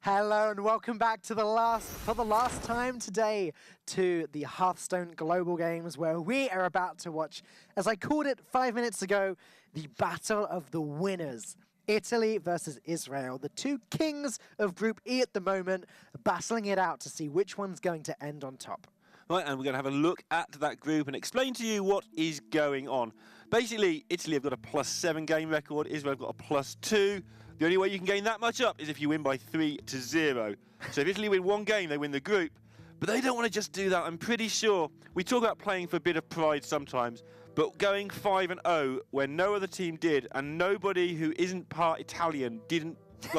Hello and welcome back to for the last time today to the Hearthstone Global Games, where we are about to watch, as I called it 5 minutes ago, the battle of the winners. Italy versus Israel, the two kings of Group E at the moment, battling it out to see which one's going to end on top. Right, and we're going to have a look at that group and explain to you what is going on. Basically, Italy have got a +7 game record, Israel have got a +2. The only way you can gain that much up is if you win by 3-0. So if Italy win one game, they win the group. But they don't want to just do that. I'm pretty sure we talk about playing for a bit of pride sometimes, but going 5-0 when no other team did, and nobody who isn't part Italian didn't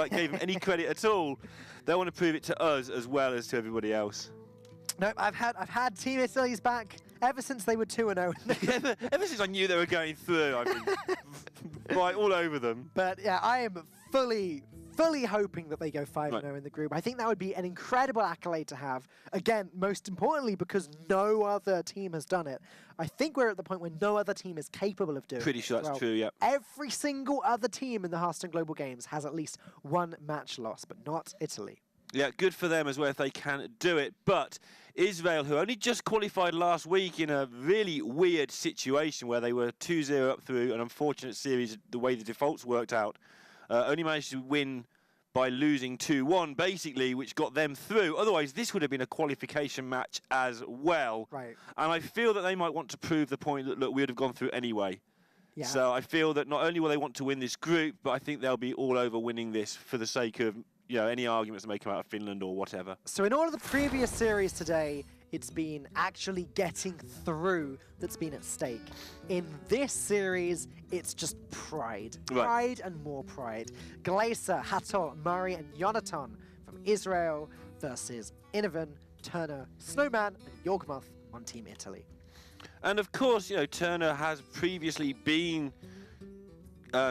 gave them any credit at all, they want to prove it to us as well as to everybody else. No, I've had Team Italy's back ever since they were 2-0. ever since I knew they were going through, I've been right all over them. But yeah, I am fully hoping that they go 5-0 in the group. I think that would be an incredible accolade to have. Again, most importantly, because no other team has done it. I think we're at the point where no other team is capable of doing it. Pretty sure that's true, yeah. Every single other team in the Hearthstone Global Games has at least one match loss, but not Italy. Yeah, good for them as well if they can do it. But Israel, who only just qualified last week in a really weird situation where they were 2-0 up through an unfortunate series, the way the defaults worked out, only managed to win by losing 2-1, basically, which got them through. Otherwise, this would have been a qualification match as well. Right. And I feel that they might want to prove the point that, look, we would have gone through anyway. Yeah. So I feel that not only will they want to win this group, but I think they'll be all over winning this for the sake of any arguments that may come out of Finland or whatever. So in all of the previous series today, it's been actually getting through that's been at stake. In this series, it's just pride. Pride and more pride. Glacier, Hatol, Murray and Jonathan from Israel versus Inovan, Turner, Snowman and Yorgmoth on Team Italy. And of course, Turner has previously been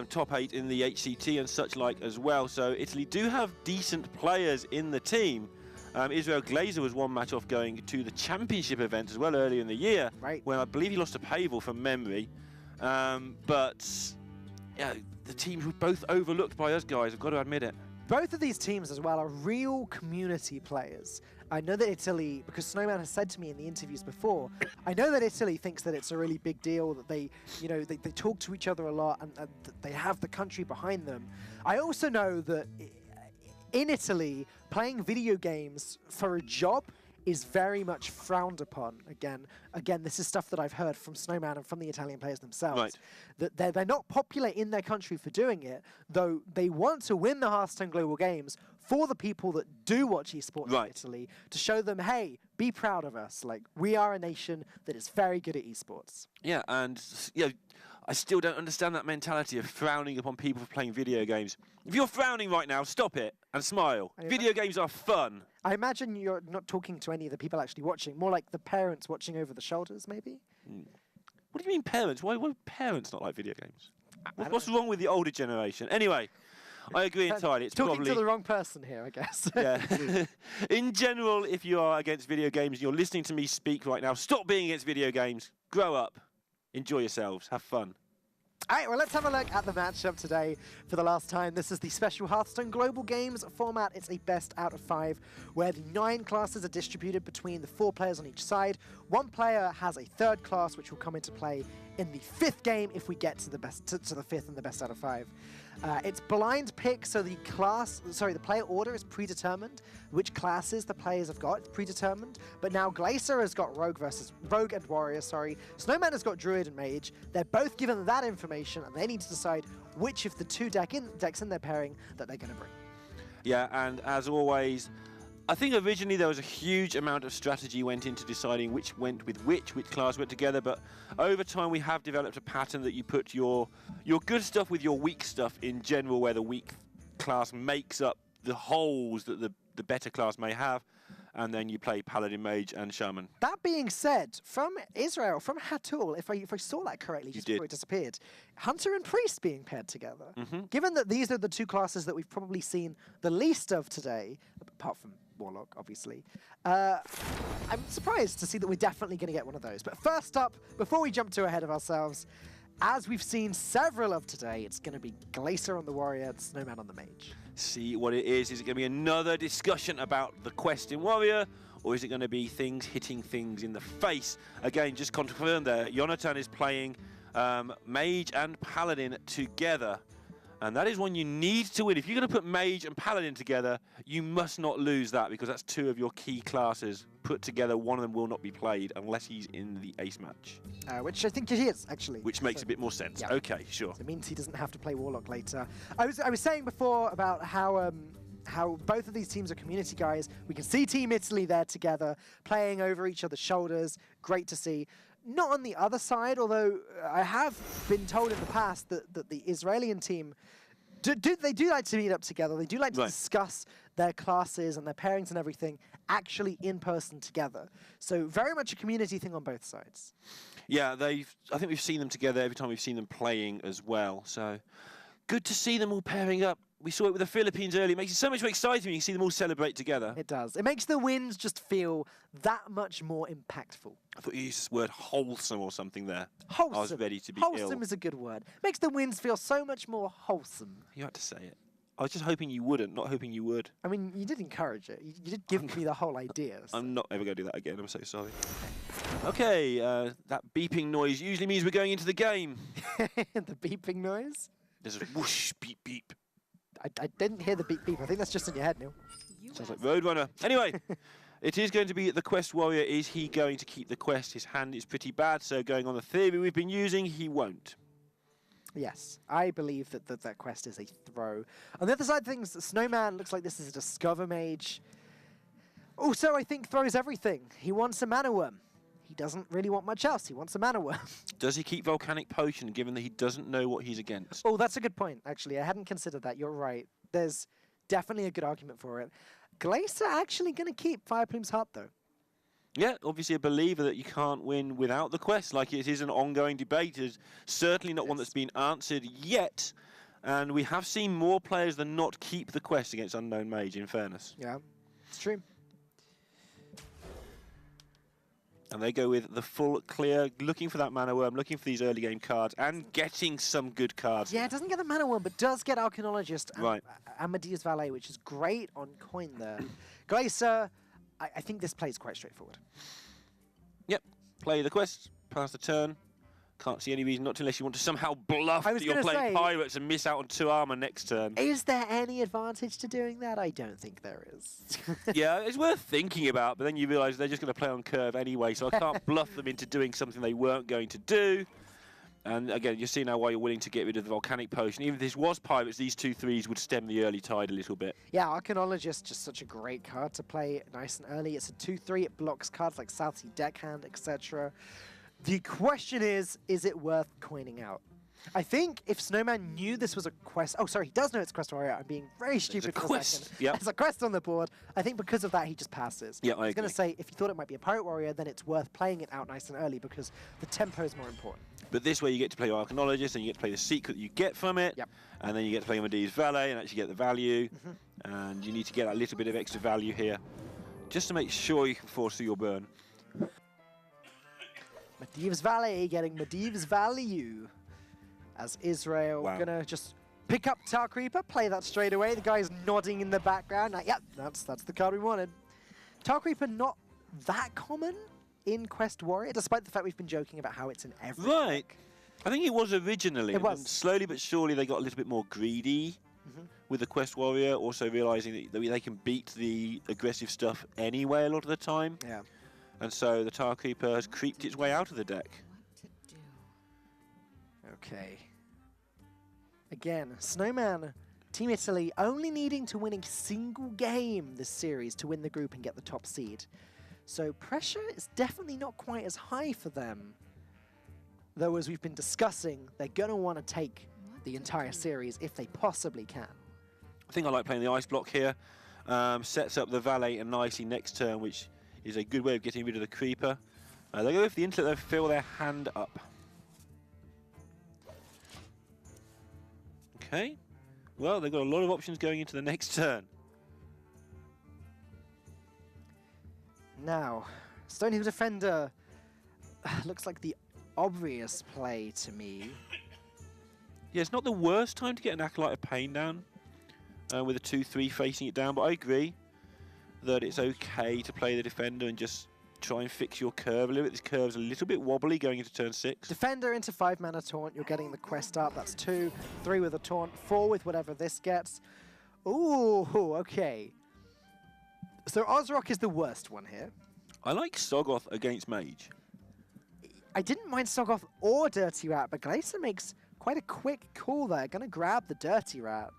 top 8 in the HCT and such like as well. So Italy do have decent players in the team. Israel Glazer was one match off going to the championship event as well earlier in the year, right, when I believe he lost to Pavel from memory. But the teams were both overlooked by us guys, I've got to admit it. Both of these teams as well are real community players. I know that Italy, because Snowman has said to me in the interviews before, I know that Italy thinks that it's a really big deal, that they talk to each other a lot and that they have the country behind them. I also know that in Italy, playing video games for a job is very much frowned upon. Again, this is stuff that I've heard from Snowman and from the Italian players themselves. Right. That they're not popular in their country for doing it, though they want to win the Hearthstone Global Games for the people that do watch esports in Italy, to show them, hey, be proud of us. Like, we are a nation that is very good at esports. Yeah, and I still don't understand that mentality of frowning upon people for playing video games. If you're frowning right now, stop it and smile. Video games are fun. I imagine you're not talking to any of the people actually watching, more like the parents watching over the shoulders, maybe? What do you mean parents? Why would parents not like video games? What's wrong with the older generation? Anyway, I agree entirely. It's talking to the wrong person here, I guess. Yeah. In general, if you are against video games and you're listening to me speak right now, stop being against video games. Grow up. Enjoy yourselves. Have fun. All right, well, let's have a look at the matchup today for the last time. This is the special Hearthstone Global Games format. It's a best out of 5, where the 9 classes are distributed between the 4 players on each side. One player has a third class, which will come into play in the 5th game if we get to the to the 5th and the best out of 5. It's blind pick, so the player order is predetermined. Which classes the players have got, it's predetermined. But now Glacier has got Rogue and Warrior, Snowman has got Druid and Mage. They're both given that information, and they need to decide which of the 2 decks in their pairing that they're going to bring. Yeah, and as always, I think originally there was a huge amount of strategy went into deciding which went with which class went together, but over time we have developed a pattern that you put your good stuff with your weak stuff in general, where the weak class makes up the holes that the better class may have, and then you play Paladin, Mage, and Shaman. That being said, from Israel, from Hatol, if I saw that correctly, just before it disappeared, Hunter and Priest being paired together. Given that these are the 2 classes that we've probably seen the least of today, apart from Warlock, obviously, I'm surprised to see that we're definitely going to get one of those. But first up, before we jump too ahead of ourselves, as we've seen several of today, it's going to be Glacier on the Warrior and Snowman on the Mage. see what it is. Is it going to be another discussion about the quest in Warrior, or is it going to be things hitting things in the face? Again, just confirm there, Jonathan is playing Mage and Paladin together. And that is one you need to win. If you're going to put Mage and Paladin together, you must not lose that, because that's two of your key classes put together. One of them will not be played unless he's in the ace match. Which I think he is, actually. Which makes a bit more sense. Yeah. Okay, sure. So it means he doesn't have to play Warlock later. I was saying before about how both of these teams are community guys. We can see Team Italy there together, playing over each other's shoulders. Great to see. Not on the other side, although I have been told in the past that the Israeli team, they do like to meet up together. They do like to discuss their classes and their pairings and everything actually in person together. So very much a community thing on both sides. Yeah, I think we've seen them together every time we've seen them playing as well. So good to see them all pairing up. We saw it with the Philippines earlier. It makes it so much more exciting when you see them all celebrate together. It does. It makes the wins just feel that much more impactful. I thought you used the word wholesome or something there. Wholesome. I was ready to be wholesome ill. is a good word. Makes the wins feel so much more wholesome. You had to say it. I was just hoping you wouldn't, not hoping you would. I mean, you did encourage it. You did give me the whole idea. So. I'm not ever going to do that again. I'm so sorry. Okay, that beeping noise usually means we're going into the game. The beeping noise? There's a whoosh, beep, beep. I didn't hear the beep beep. I think that's just in your head, Neil. Sounds like Roadrunner. Anyway, it is going to be the Quest Warrior. Is he going to keep the quest? His hand is pretty bad, so going on the theory we've been using, he won't. Yes, I believe that quest is a throw. On the other side of things, Snowman looks like this is a Discover Mage. Also, I think throws everything. He wants a Mana Worm. He doesn't really want much else. He wants a Mana Worm. Does he keep Volcanic Potion, given that he doesn't know what he's against? Oh, that's a good point, actually. I hadn't considered that. You're right. There's definitely a good argument for it. Glacier actually going to keep Fireplume's Heart, though. Yeah, obviously a believer that you can't win without the quest. Like, it is an ongoing debate. It's certainly not one that's been answered yet. And we have seen more players than not keep the quest against Unknown Mage, in fairness. Yeah, it's true. And they go with the full clear, looking for that Mana Worm, looking for these early game cards, and getting some good cards. Yeah, it doesn't get the Mana Worm, but does get Archaeologist and Amadeus Valet, which is great on coin there. Glacier, I think this play is quite straightforward. Yep, play the quest, pass the turn. Can't see any reason not to, unless you want to somehow bluff that you're playing Pirates and miss out on 2 armor next turn. Is there any advantage to doing that? I don't think there is. Yeah, it's worth thinking about, but then you realise they're just going to play on curve anyway, so I can't bluff them into doing something they weren't going to do. And again, you see now why you're willing to get rid of the Volcanic Potion. Even if this was Pirates, these 2/3s would stem the early tide a little bit. Yeah, Archaeologist, just such a great card to play nice and early. It's a 2/3, it blocks cards like Southsea Deckhand, etc. The question is it worth coining out? I think if Snowman knew this was a quest... Oh, sorry, he does know it's Quest Warrior. I'm being very stupid for a second. Yep. There's a quest on the board. I think because of that, he just passes. Yeah, I was going to say, if you thought it might be a Pirate Warrior, then it's worth playing it out nice and early because the tempo is more important. But this way you get to play Archaeologist and you get to play the secret you get from it. Yep. And then you get to play Amadeus Valet and actually get the value. And you need to get that little bit of extra value here just to make sure you can force through your burn. Medivh's Valet getting Medivh's value as Israel gonna just pick up Tar Creeper, play that straight away. The guy's nodding in the background. Like, yep, that's the card we wanted. Tar Creeper not that common in Quest Warrior, despite the fact we've been joking about how it's in every deck. I think it was originally. It was. And slowly but surely they got a little bit more greedy with the Quest Warrior, also realising that they can beat the aggressive stuff anyway a lot of the time. Yeah. And so the Tar Creeper has creeped its way out of the deck. Okay. Again, Snowman, Team Italy only needing to win a single game this series to win the group and get the top seed. So pressure is definitely not quite as high for them. Though, as we've been discussing, they're going to want to take the entire series if they possibly can. I think I like playing the Ice Block here. Sets up the Valet nicely next turn, which is a good way of getting rid of the Creeper. They go with the intellect, they fill their hand up. Okay. Well, they've got a lot of options going into the next turn. Now, Stonehill Defender looks like the obvious play to me. Yeah, it's not the worst time to get an Acolyte of Pain down. with a 2-3 facing it down. But I agree that it's okay to play the defender and just try and fix your curve a little bit. This curve's a little bit wobbly going into turn 6. Defender into 5-mana taunt. You're getting the quest up. That's 2. 3 with a taunt. 4 with whatever this gets. Ooh, okay. So Ozrock is the worst one here. I like Soggoth against Mage. I didn't mind Soggoth or Dirty Rat, but Glacier makes quite a quick call there. Gonna grab the Dirty Rat.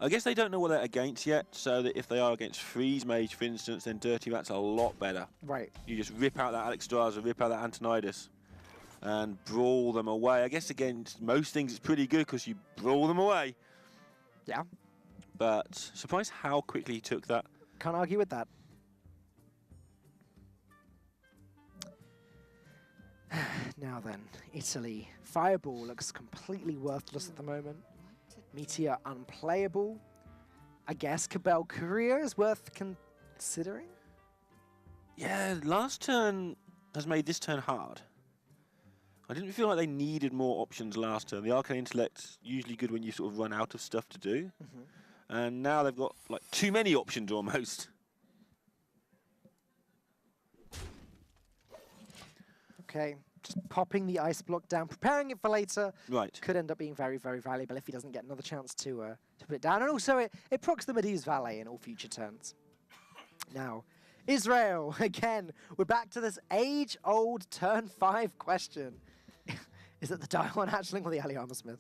I guess they don't know what they're against yet, so that if they are against Freeze Mage, for instance, then Dirty Rat's a lot better. Right. You just rip out that Alexstrasza, rip out that Antonidas, and brawl them away. I guess against most things it's pretty good because you brawl them away. Yeah. But surprised how quickly he took that. Can't argue with that. Now then, Italy. Fireball looks completely worthless at the moment. Meteor unplayable. I guess Cabal Courier is worth considering? Yeah, last turn has made this turn hard. I didn't feel like they needed more options last turn. The Arcane Intellect's usually good when you sort of run out of stuff to do. And now they've got like too many options almost. Okay, just popping the ice block down, preparing it for later. Right. Could end up being very, very valuable if he doesn't get another chance to put it down. And also, it procs the Medu's Valet in all future turns. Now, Israel, again, we're back to this age-old turn 5 question. Is it the Dion Hatchling or the Ali Armorsmith?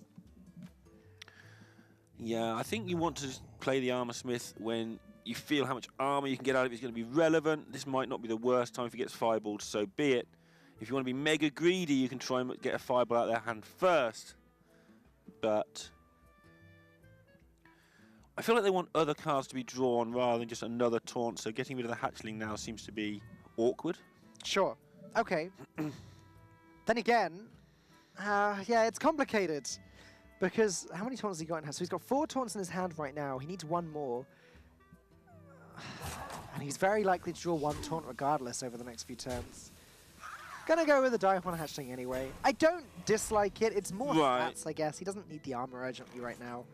Yeah, I think you want to play the Armorsmith when you feel how much armor you can get out of it is going to be relevant. This might not be the worst time if he gets fireballed, so be it. If you want to be mega greedy, you can try and get a fireball out of their hand first. But I feel like they want other cards to be drawn rather than just another taunt, so getting rid of the Hatchling now seems to be awkward. Sure. Okay. Then again, yeah, it's complicated. Because how many taunts has he got in hand? So he's got 4 taunts in his hand right now. He needs 1 more. And he's very likely to draw 1 taunt regardless over the next few turns. Gonna go with the Dion Hatchling anyway. I don't dislike it. It's more stats, I guess. He doesn't need the armor urgently right now.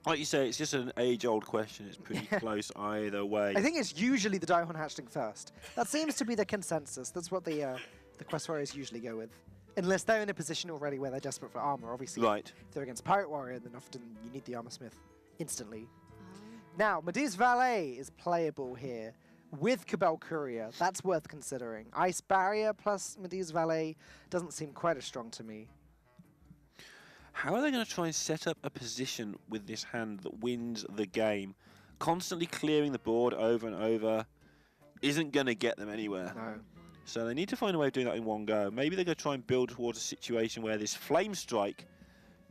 Like you say, it's just an age-old question. It's pretty close either way. I think it's usually the Dion Hatchling first. That seems to be the consensus. That's what the Quest Warriors usually go with. Unless they're in a position already where they're desperate for armor, obviously. Right. If they're against Pirate Warrior, then often you need the Armorsmith instantly. Now, Medu's Valet is playable here with Cabal Courier. That's worth considering. Ice Barrier plus Medu's Valet doesn't seem quite as strong to me. How are they going to try and set up a position with this hand that wins the game? Constantly clearing the board over and over isn't going to get them anywhere. No. So they need to find a way of doing that in one go. Maybe they're going to try and build towards a situation where this Flame Strike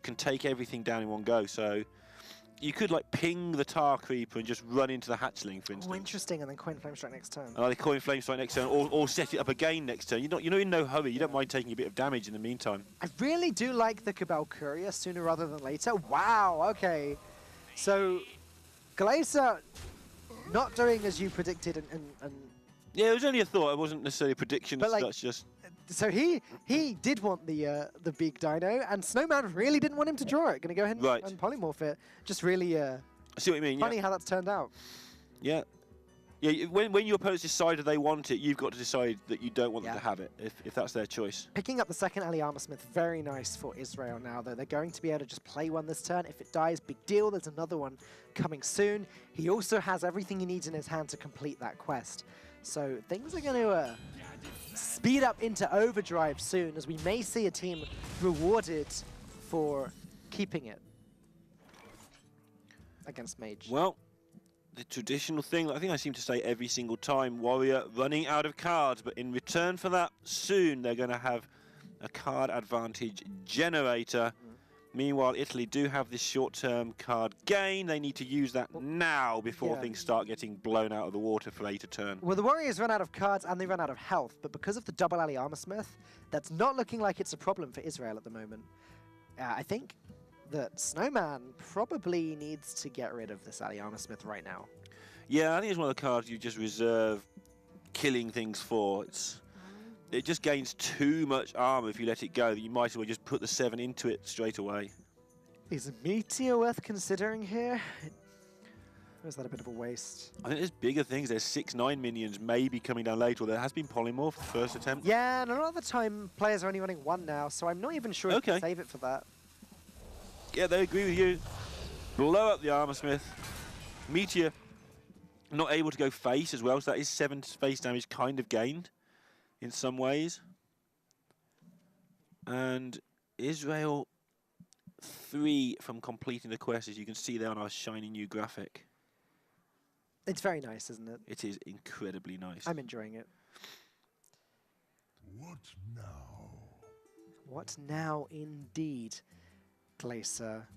can take everything down in one go. So you could like ping the Tar Creeper and just run into the Hatchling, for instance. Oh, interesting, and then coin Flame Strike next turn. And either coin Flame Strike next turn or set it up again next turn. You're not in no hurry. You don't mind taking a bit of damage in the meantime. I really do like the Cabal Courier sooner rather than later. Wow, okay. So Glacier not doing as you predicted and yeah, it was only a thought. It wasn't necessarily a prediction. But like, just so he did want the big dino, and Snowman really didn't want him to draw it. Going to go ahead and polymorph it. Just really I see what you mean. Funny how that's turned out. Yeah, yeah. When your opponents decide they want it, you've got to decide that you don't want them to have it if that's their choice. Picking up the second Ali Armorsmith, very nice for Israel now, though. They're going to be able to just play one this turn. If it dies, big deal. There's another one coming soon. He also has everything he needs in his hand to complete that quest. So things are going to speed up into overdrive soon, as we may see a team rewarded for keeping it against Mage. Well, the traditional thing, I think I seem to say every single time, Warrior running out of cards, but in return for that, soon they're going to have a card advantage generator. Meanwhile, Italy do have this short-term card gain. They need to use that now before things start getting blown out of the water for later turn. Well, the Warriors run out of cards and they run out of health, but because of the double Ali Armorsmith, that's not looking like it's a problem for Israel at the moment. I think that Snowman probably needs to get rid of this Ali Armorsmith right now. Yeah, I think it's one of the cards you just reserve killing things for. It just gains too much armor if you let it go. You might as well just put the 7 into it straight away. Is Meteor worth considering here? Or is that a bit of a waste? I think there's bigger things. There's 6/9 minions maybe coming down later. Or there has been polymorph the first attempt. Yeah, and a lot of the time players are only running one now, so I'm not even sure if you can save it for that. Yeah, they agree with you. Blow up the Armor Smith. Meteor not able to go face as well, so that is 7 face damage kind of gained in some ways. And Israel 3 from completing the quest, as you can see there on our shiny new graphic. It's very nice, isn't it? It is incredibly nice. I'm enjoying it. What now? What now, indeed, Glacier?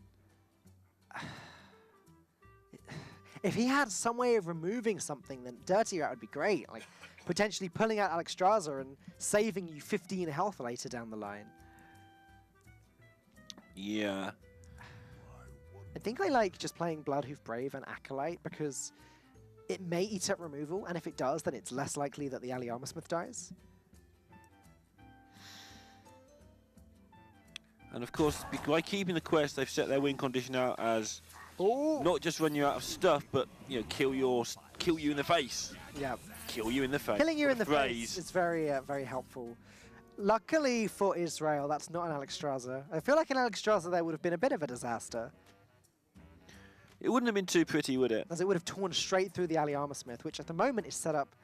If he had some way of removing something, then Dirty Rat would be great. Like potentially pulling out Alexstrasza and saving you 15 health later down the line. Yeah. I think I like just playing Bloodhoof Brave and Acolyte because it may eat up removal, and if it does, then it's less likely that the Ali Armorsmith dies. And of course, by keeping the quest, they've set their win condition out as not just run you out of stuff, but kill you in the face. Yeah. Kill you in the face. Killing you in the face is very, very helpful. Luckily for Israel, that's not an Alexstrasza. I feel like an Alexstrasza there would have been a bit of a disaster. It wouldn't have been too pretty, would it? As it would have torn straight through the Ali Armorsmith, which at the moment is set up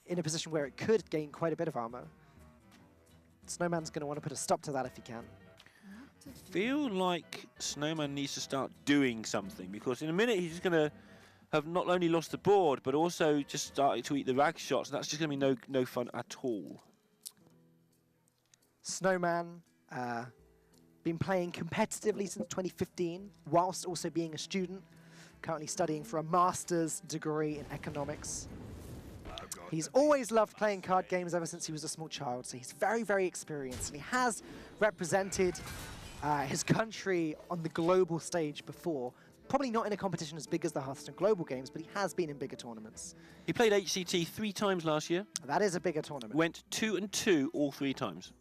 in a position where it could gain quite a bit of armor. Snowman's going to want to put a stop to that if he can. I feel like Snowman needs to start doing something, because in a minute he's just going to have not only lost the board, but also just started to eat the rag shots, and that's just going to be no fun at all. Snowman, been playing competitively since 2015, whilst also being a student, currently studying for a master's degree in economics. He's always loved playing card games ever since he was a small child, so he's very, very experienced, and he has represented his country on the global stage before. Probably not in a competition as big as the Hearthstone Global Games, but he has been in bigger tournaments. He played HCT 3 times last year. That is a bigger tournament. Went 2-2 all 3 times.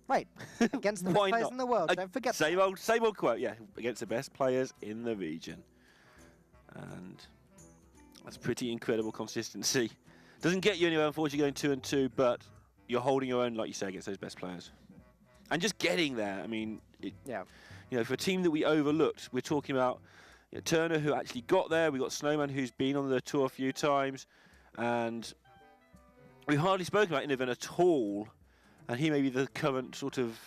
Right, against the best players in the world, don't forget same old quote, yeah, against the best players in the region. And that's pretty incredible consistency. Doesn't get you anywhere, unfortunately, going 2-2, but you're holding your own, like you say, against those best players. And just getting there, I mean, for a team that we overlooked, we're talking about Turner, who actually got there. We've got Snowman, who's been on the tour a few times. And we've hardly spoken about Innovan at all. And he may be the current sort of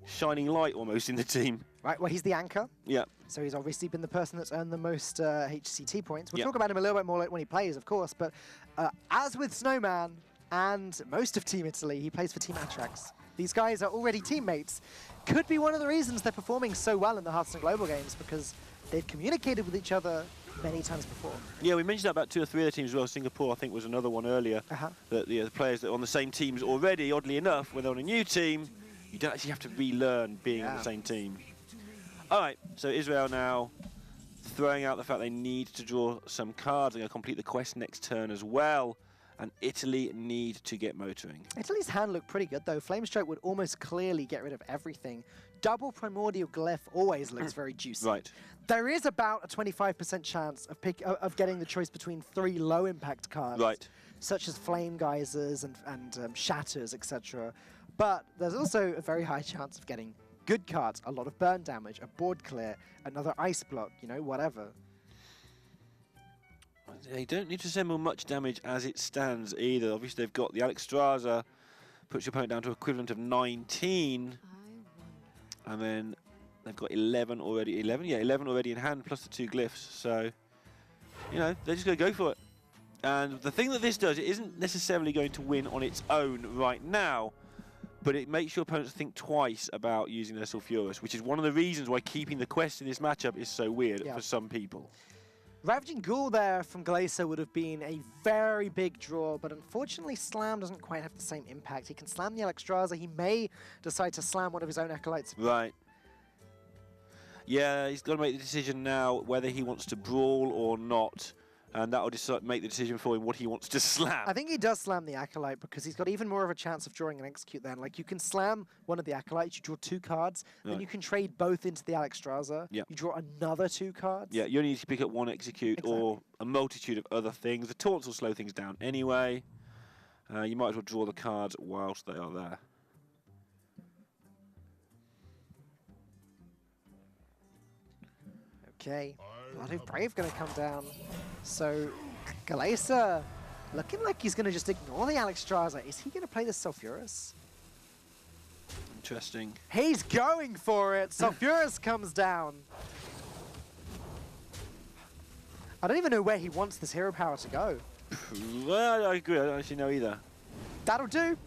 shining light almost in the team. Right, well, he's the anchor. Yeah. So he's obviously been the person that's earned the most HCT points. We'll talk about him a little bit more when he plays, of course. But as with Snowman and most of Team Italy, he plays for Team Atrax. These guys are already teammates. Could be one of the reasons they're performing so well in the Hearthstone Global Games, because they've communicated with each other many times before. Yeah, we mentioned that about 2 or 3 other teams as well. Singapore, I think, was another one earlier. That the players that are on the same teams already, oddly enough, when they're on a new team, you don't actually have to relearn being on the same team. All right, so Israel now throwing out the fact they need to draw some cards. They're going to complete the quest next turn as well. And Italy need to get motoring. Italy's hand looked pretty good, though. Flamestroke would almost clearly get rid of everything. Double Primordial Glyph always looks very juicy. Right. There is about a 25% chance of getting the choice between 3 low-impact cards, such as Flame Geysers and Shatters, etc. But there's also a very high chance of getting good cards, a lot of burn damage, a board clear, another ice block, whatever. They don't need to assemble much damage as it stands either. Obviously, they've got the Alexstrasza, puts your opponent down to equivalent of 19. And then they've got 11 already. 11 already in hand, plus the 2 glyphs. So, they're just going to go for it. And the thing that this does, it isn't necessarily going to win on its own right now, but it makes your opponents think twice about using their Sulfuras, which is one of the reasons why keeping the quest in this matchup is so weird for some people. Ravaging Ghoul there from Glacier would have been a very big draw, but unfortunately Slam doesn't quite have the same impact. He can slam the Alexstrasza. He may decide to slam one of his own Acolytes. Right. Yeah, he's got to make the decision now whether he wants to brawl or not. and that will make the decision for him what he wants to slam. I think he does slam the Acolyte because he's got even more of a chance of drawing an Execute then. Like, you can slam one of the Acolytes, you draw 2 cards, then you can trade both into the Alexstrasza. Yep. You draw another 2 cards. Yeah, you only need to pick up 1 Execute or a multitude of other things. The taunts will slow things down anyway. You might as well draw the cards whilst they are there. Okay, Blood of Brave going to come down. So, Glacier looking like he's going to just ignore the Alexstrasza. Is he going to play the Sulfuras? Interesting. He's going for it. Sulfuras comes down. I don't even know where he wants this hero power to go. Well, I agree. I don't actually know either. That'll do.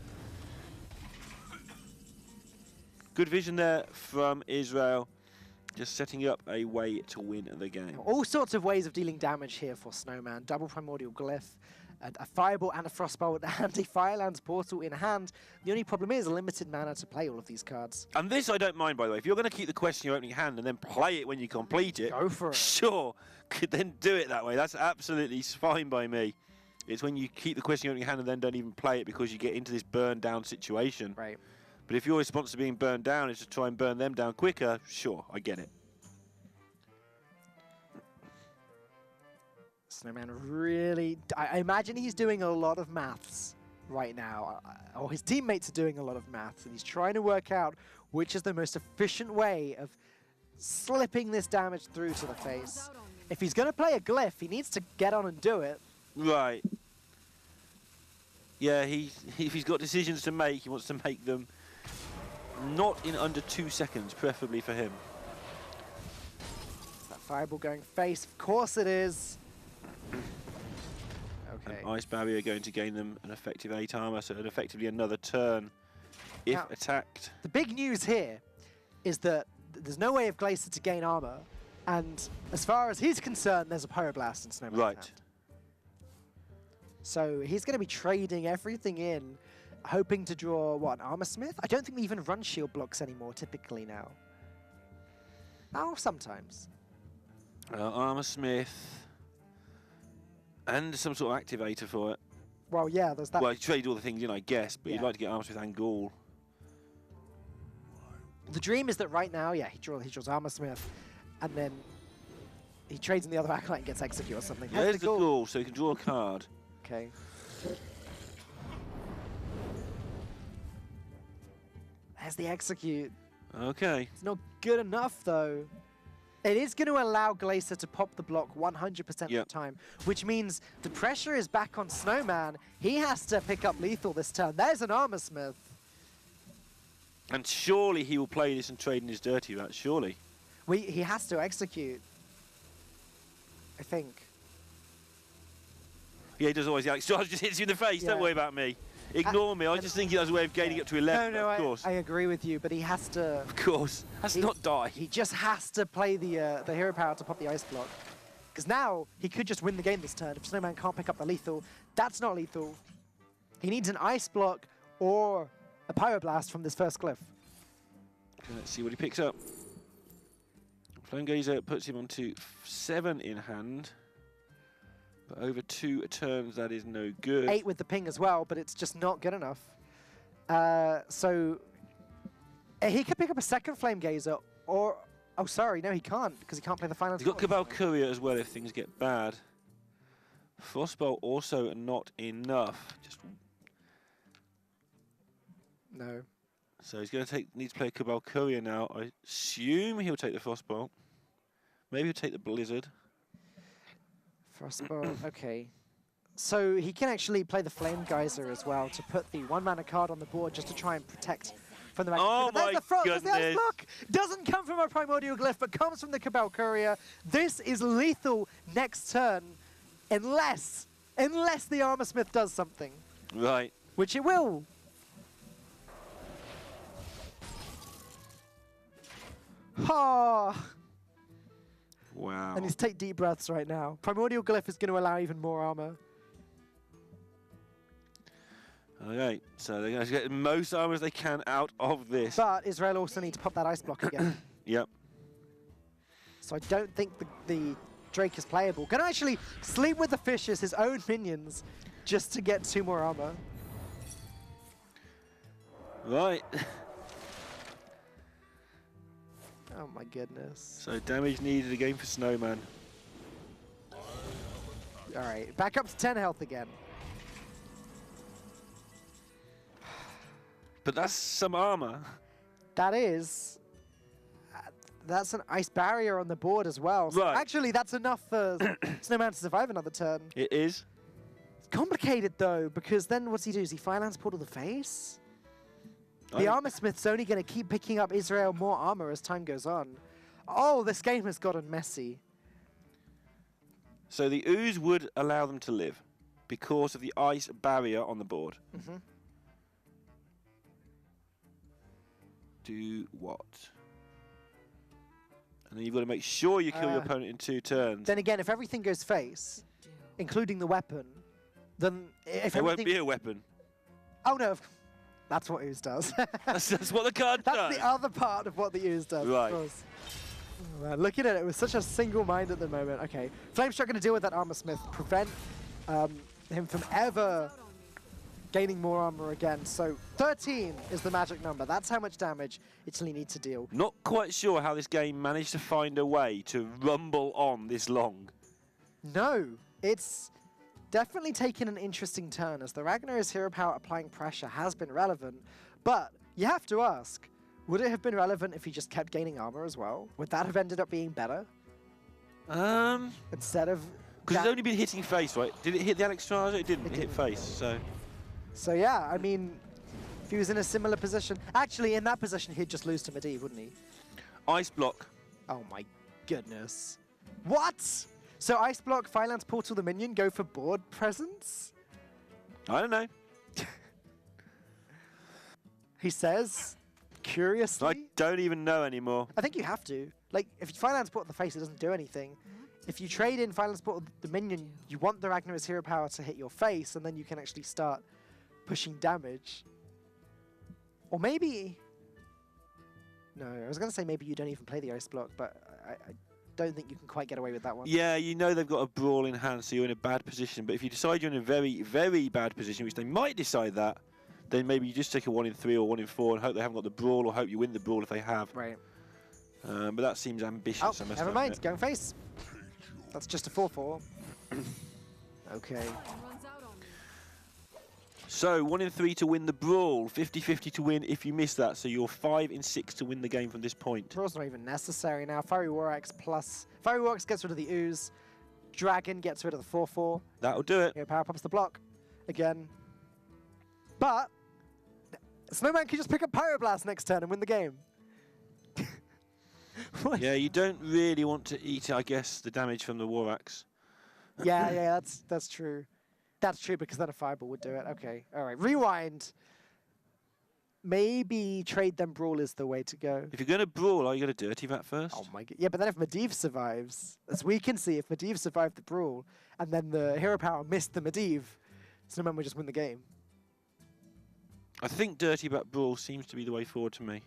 Good vision there from Israel. Just setting up a way to win the game. All sorts of ways of dealing damage here for Snowman. Double Primordial Glyph, a Fireball and a Frostbolt, and a Firelands Portal in hand. The only problem is limited mana to play all of these cards. And this I don't mind, by the way. If you're going to keep the quest in your opening hand and then play it when you complete it, go for it. Sure, then do it that way. That's absolutely fine by me. It's when you keep the quest in your opening hand and then don't even play it because you get into this burn down situation. Right. But if your response to being burned down is to try and burn them down quicker, sure, I get it. Snowman really... I imagine he's doing a lot of maths right now. Or his teammates are doing a lot of maths. And he's trying to work out which is the most efficient way of slipping this damage through to the face. If he's going to play a Glyph, he needs to get on and do it. Right. Yeah, if he's got decisions to make, he wants to make them not in under 2 seconds, preferably for him. Is that Fireball going face? Of course it is. Okay. An Ice Barrier going to gain them an effective 8 armor, so effectively another turn if now, attacked. The big news here is that there's no way of Glacier to gain armor, and as far as he's concerned, there's a Pyroblast in Snowman's hand. So he's going to be trading everything in, hoping to draw, what, an Armor Smith? I don't think we even run shield blocks anymore, typically now. Oh, sometimes. Armor Smith. And some sort of activator for it. Well, yeah, there's that. Well, you trade all the things in, I guess, but you'd like to get Armor Smith and Ghoul. The dream is that right now, yeah, he draws Armor Smith, and then he trades in the other Acolyte and gets Execute or something. Yeah, there's the Ghoul, so he can draw a card. Okay. There's the Execute. Okay. It's not good enough, though. It is going to allow Glacier to pop the block 100% of the time, which means the pressure is back on Snowman. He has to pick up lethal this turn. There's an Armor Smith. And surely he will play this and trade in his dirty rat, surely. He has to Execute, I think. Yeah, he does always. Alex Charles just hits you in the face. Don't worry about me. Ignore me. I was just thinking that's a way of gaining up to 11. No, of course. I agree with you, but he has to... Of course. Has to not die. He just has to play the hero power to pop the ice block. Because now, he could just win the game this turn. If Snowman can't pick up the lethal, that's not lethal. He needs an ice block or a Pyroblast from this first Glyph. Okay, let's see what he picks up. Flame Gazer puts him onto 7 in hand. But over 2 turns, that is no good. 8 with the ping as well, but it's just not good enough. So he could pick up a second Flame Gazer, or... Oh, sorry, no, he can't, because he can't play the final. He's got Cabal Courier as well if things get bad. Frostbolt also not enough. Just no. So he's going to need to play Cabal Courier now. I assume he'll take the Frostbolt. Maybe he'll take the Blizzard. Frostbolt, okay. So he can actually play the Flame Geyser as well to put the 1-mana card on the board just to try and protect from the magic. Oh my goodness. The ice block doesn't come from a Primordial Glyph, but comes from the Cabal Courier. This is lethal next turn, unless the Armor Smith does something. Right. Which it will. Ah. Wow. And he's take deep breaths right now. Primordial Glyph is going to allow even more armor. Okay, so they're going to get the most armor as they can out of this. But Israel also need to pop that ice block again. Yep. So I don't think the Drake is playable. Gonna actually sleep with the fishes, his own minions, just to get 2 more armor. Right. Oh my goodness. So damage needed again for Snowman. All right, back up to 10 health again. But that's some armor. That is. That's an ice barrier on the board as well. So Right. actually, that's enough for Snowman to survive another turn. It is. It's complicated though, because then what's he do? Does he Finance Portal the face? The Armor Smith's only going to keep picking up Israel more armor as time goes on. Oh, this game has gotten messy. So the ooze would allow them to live because of the ice barrier on the board. Mm-hmm. Do what? And then you've got to make sure you kill your opponent in 2 turns. Then again, if everything goes face, including the weapon, then if There won't everything... be a weapon. Oh no, that's what ooze does. That's what the card does. That's the other part of what the ooze does, Right. of course. Oh, man, looking at it with such a single mind at the moment. Okay, Flame's not going to deal with that Armor Smith, prevent him from ever gaining more armor again. So 13 is the magic number. That's how much damage Italy need to deal. Not quite sure how this game managed to find a way to rumble on this long. No, it's definitely taken an interesting turn as the Ragnar's hero power applying pressure has been relevant, but you have to ask, would it have been relevant if he just kept gaining armor as well? Would that have ended up being better? Instead of... Because it's only been hitting face, right? Did it hit the Alex Charger? It didn't. It hit face, so... So yeah, I mean, if he was in a similar position... Actually, in that position, he'd just lose to Medivh, wouldn't he? Ice block. Oh my goodness. What? So Ice Block, Finance Portal the minion, go for board presence? I don't know. He says, curiously. I don't even know anymore. I think you have to. Like, if you Finance Portal the face, it doesn't do anything. If you trade in Finance Portal the minion, you want the Ragnar's hero power to hit your face, and then you can actually start pushing damage. Or maybe... No, I was going to say maybe you don't even play the Ice Block, but I don't think you can quite get away with that one. Yeah, you know they've got a brawl in hand, so you're in a bad position. But if you decide you're in a very, very bad position, which they might decide that, then maybe you just take a 1 in 3 or 1 in 4 and hope they haven't got the brawl, or hope you win the brawl if they have. Right. But that seems ambitious. Oh, never mind. Going face. That's just a 4-4. Okay. So 1 in 3 to win the brawl, 50-50 to win if you miss that. So you're 5 in 6 to win the game from this point. Brawl's not even necessary now. Fiery War Axe plus... Fiery War Axe gets rid of the ooze. Dragon gets rid of the 4-4. That'll do it. Hero power pops the block again. But Snowman can just pick up Pyroblast next turn and win the game. Yeah, you don't really want to eat, I guess, the damage from the War Axe. Yeah, that's true. That's true because then a Fireball would do it. Okay, all right. Rewind. Maybe trade them Brawl is the way to go. If you're going to brawl, are you going to dirty that first? Oh my god. Yeah, but then if Medivh survives, as we can see, if Medivh survived the Brawl and then the hero power missed the Medivh, Snowman would just win the game. I think dirty back brawl seems to be the way forward to me.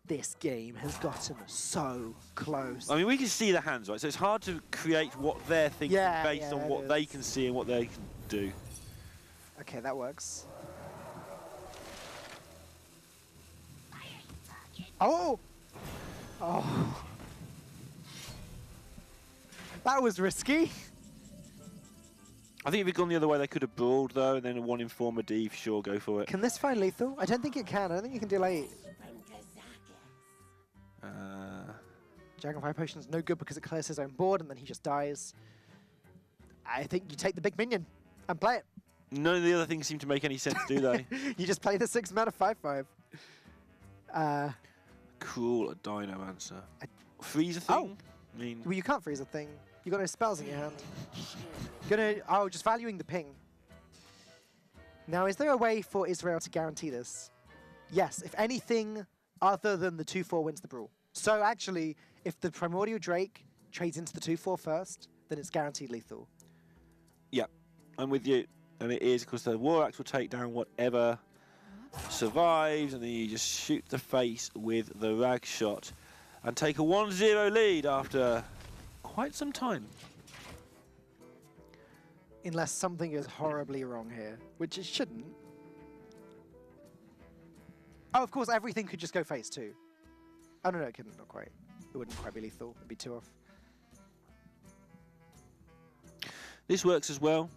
This game has gotten so close. I mean, we can see the hands, right? So it's hard to create what they're thinking based on what they can see and what they can do. Okay, that works. Oh! Oh. That was risky. I think if it had gone the other way, they could have brawled, though, and then a 1 in 4 Medivh, sure, go for it. Can this find lethal? I don't think it can. I don't think you can delay it. Dragonfire Potion's no good because it clears his own board and then he just dies. I think you take the big minion and play it. None of the other things seem to make any sense, do they? You just play the 6-mana 5/5. Cool, a Dinomancer. Freeze a thing? Oh. I mean, Well, you can't freeze a thing. You got no spells in your hand. Just valuing the ping. Now, is there a way for Israel to guarantee this? Yes, if anything other than the 2-4 wins the brawl. So actually, if the Primordial Drake trades into the 2-4 first, then it's guaranteed lethal. yeah, I'm with you. And it is because the War Axe will take down whatever survives, and then you just shoot the face with the rag shot and take a 1-0 lead after quite some time. Unless something is horribly wrong here, which it shouldn't. Oh, of course, everything could just go face too. Oh, no, it couldn't, not quite. It wouldn't quite be lethal. It'd be 2 off. This works as well.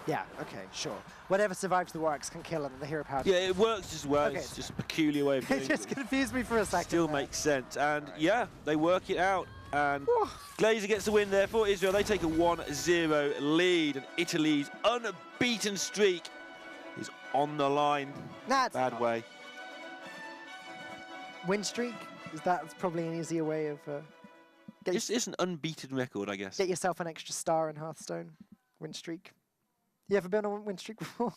Yeah, okay, sure. Whatever survives the works can kill, and the hero power. Yeah, it works as well. Okay. It's just a peculiar way of doing It just confused me for a second. Still there. makes sense. And yeah, they work it out. And Glazer gets the win there for Israel. They take a 1-0 lead. And Italy's unbeaten streak is on the line. Nah, Bad way. Win streak? That's probably an easier way of... It's an unbeaten record, I guess. Get yourself an extra star in Hearthstone. Win streak. You ever been on a win streak before?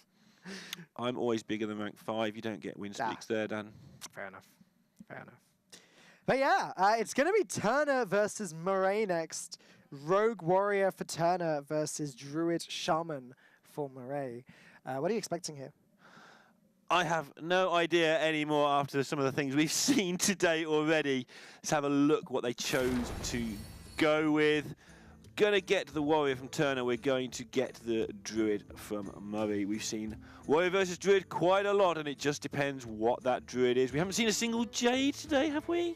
I'm always bigger than rank 5. You don't get win streaks there, Dan. Fair enough. Fair enough. But yeah, it's going to be Turner versus Murray next. Rogue Warrior for Turner versus Druid Shaman for Murray. What are you expecting here? I have no idea anymore after some of the things we've seen today already. Let's have a look what they chose to go with. Going to get the Warrior from Turner. We're going to get the Druid from Murray. We've seen Warrior versus Druid quite a lot, and it just depends what that Druid is. We haven't seen a single Jade today, have we?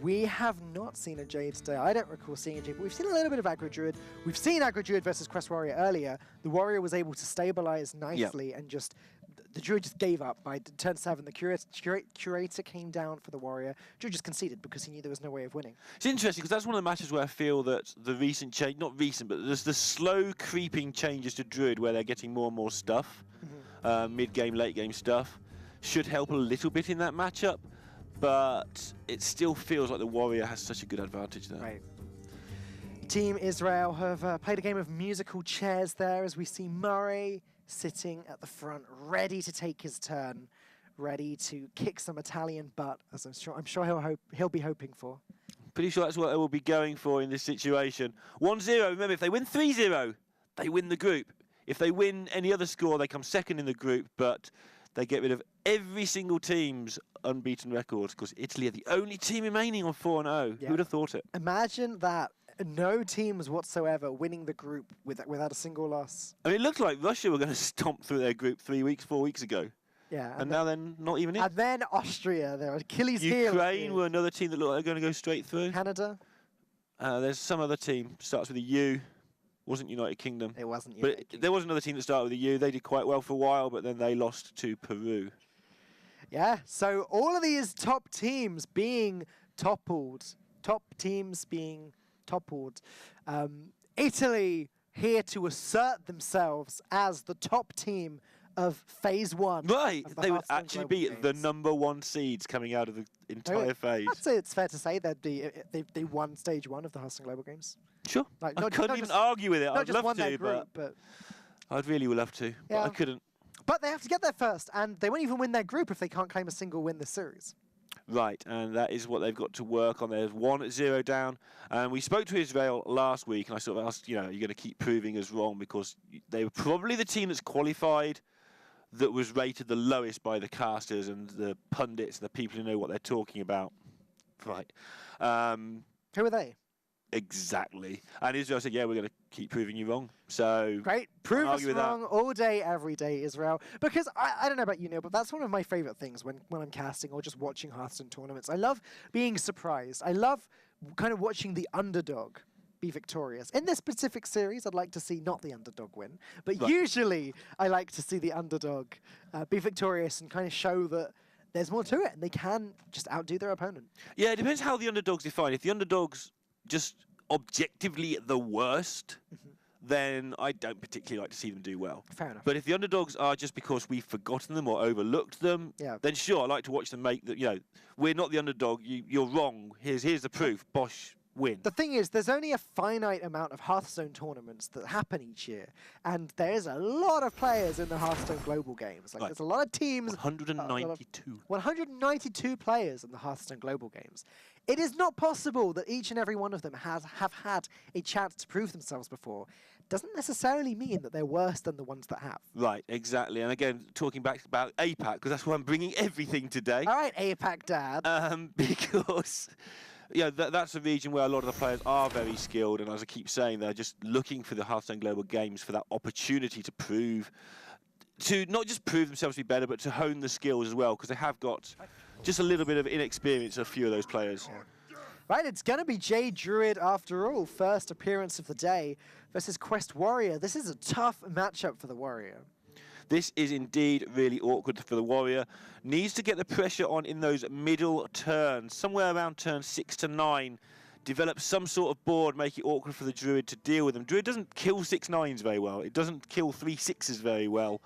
We have not seen a Jade today. I don't recall seeing a Jade, but we've seen a little bit of Aggro Druid. We've seen Aggro Druid versus Quest Warrior earlier. The Warrior was able to stabilize nicely and just... The Druid just gave up by turn 7. The Curator came down for the Warrior. Druid just conceded because he knew there was no way of winning. It's interesting because that's one of the matches where I feel that the recent change, not recent, but there's the slow creeping changes to Druid where they're getting more and more stuff, mid-game, late-game stuff, should help a little bit in that matchup, but it still feels like the Warrior has such a good advantage there. Right. Team Israel have played a game of musical chairs there as we see Murray sitting at the front, ready to take his turn, ready to kick some Italian butt, as I'm sure he'll be hoping for. Pretty sure that's what they will be going for in this situation. 1-0, remember, if they win 3-0, they win the group. If they win any other score, they come second in the group, but they get rid of every single team's unbeaten records, because Italy are the only team remaining on 4-0. Yeah. Who would have thought it? Imagine that. No teams whatsoever winning the group without a single loss. I mean, it looked like Russia were going to stomp through their group 4 weeks ago. Yeah. And now they're not even in. And then Austria, their Achilles heel. Ukraine were another team that looked like they're going to go straight through. Canada. There's some other team, starts with a U. Wasn't United Kingdom. It wasn't But United Kingdom. there was another team that started with a U. They did quite well for a while, but then they lost to Peru. Yeah, so all of these top teams being toppled. Top teams being toppled. Italy here to assert themselves as the top team of Phase 1. Right, of the they would Hearthstone actually Global be the Games. #1 seeds coming out of the entire phase. I'd say it's fair to say that they won Stage 1 of the Hearthstone Global Games. Sure, Like, I not couldn't even just- argue with it. Not I'd just love won to, their group, but I'd really love to, but Yeah. I couldn't. But they have to get there first, and they won't even win their group if they can't claim a single win this series. Right, and that is what they've got to work on. There's 1-0 down, and we spoke to Israel last week, and I sort of asked, you're going to keep proving us wrong because they were probably the team that's qualified that was rated the lowest by the casters and the pundits, the people who know what they're talking about. Right. Who are they? Exactly. And Israel said, yeah, we're going to keep proving you wrong. So Great. Prove us argue with that. wrong all day, every day, Israel. Because I don't know about you, Neil, but that's one of my favorite things when I'm casting or just watching Hearthstone tournaments. I love being surprised. I love kind of watching the underdog be victorious. In this specific series, I'd like to see not the underdog win, but usually I like to see the underdog be victorious and kind of show that there's more to it and they can just outdo their opponent. Yeah, it depends how the underdog's defined. If the underdog's just objectively the worst, then I don't particularly like to see them do well. Fair enough. But if the underdogs are just because we've forgotten them or overlooked them, Yeah. then sure, I like to watch them make the, we're not the underdog, you're wrong, here's the proof, bosh, win. The thing is, there's only a finite amount of Hearthstone tournaments that happen each year, and there's a lot of players in the Hearthstone Global Games. Like, Right. there's a lot of teams. 192. 192 players in the Hearthstone Global Games. It is not possible that each and every one of them have had a chance to prove themselves before. Doesn't necessarily mean that they're worse than the ones that have. Right, exactly. And again, talking back about APAC, because that's why I'm bringing everything today. All right, APAC Dad. Because that's a region where a lot of the players are very skilled, and as I keep saying, they're just looking for the Hearthstone Global Games for that opportunity to prove, to not just prove themselves to be better, but to hone the skills as well, because they have got just a little bit of inexperience, a few of those players. Yeah. Right, it's going to be Jade Druid after all. First appearance of the day versus Quest Warrior. This is a tough matchup for the Warrior. This is indeed really awkward for the Warrior. Needs to get the pressure on in those middle turns, somewhere around turn 6 to 9. Develop some sort of board, make it awkward for the Druid to deal with them. Druid doesn't kill 6/9s very well. It doesn't kill 3/6s very well.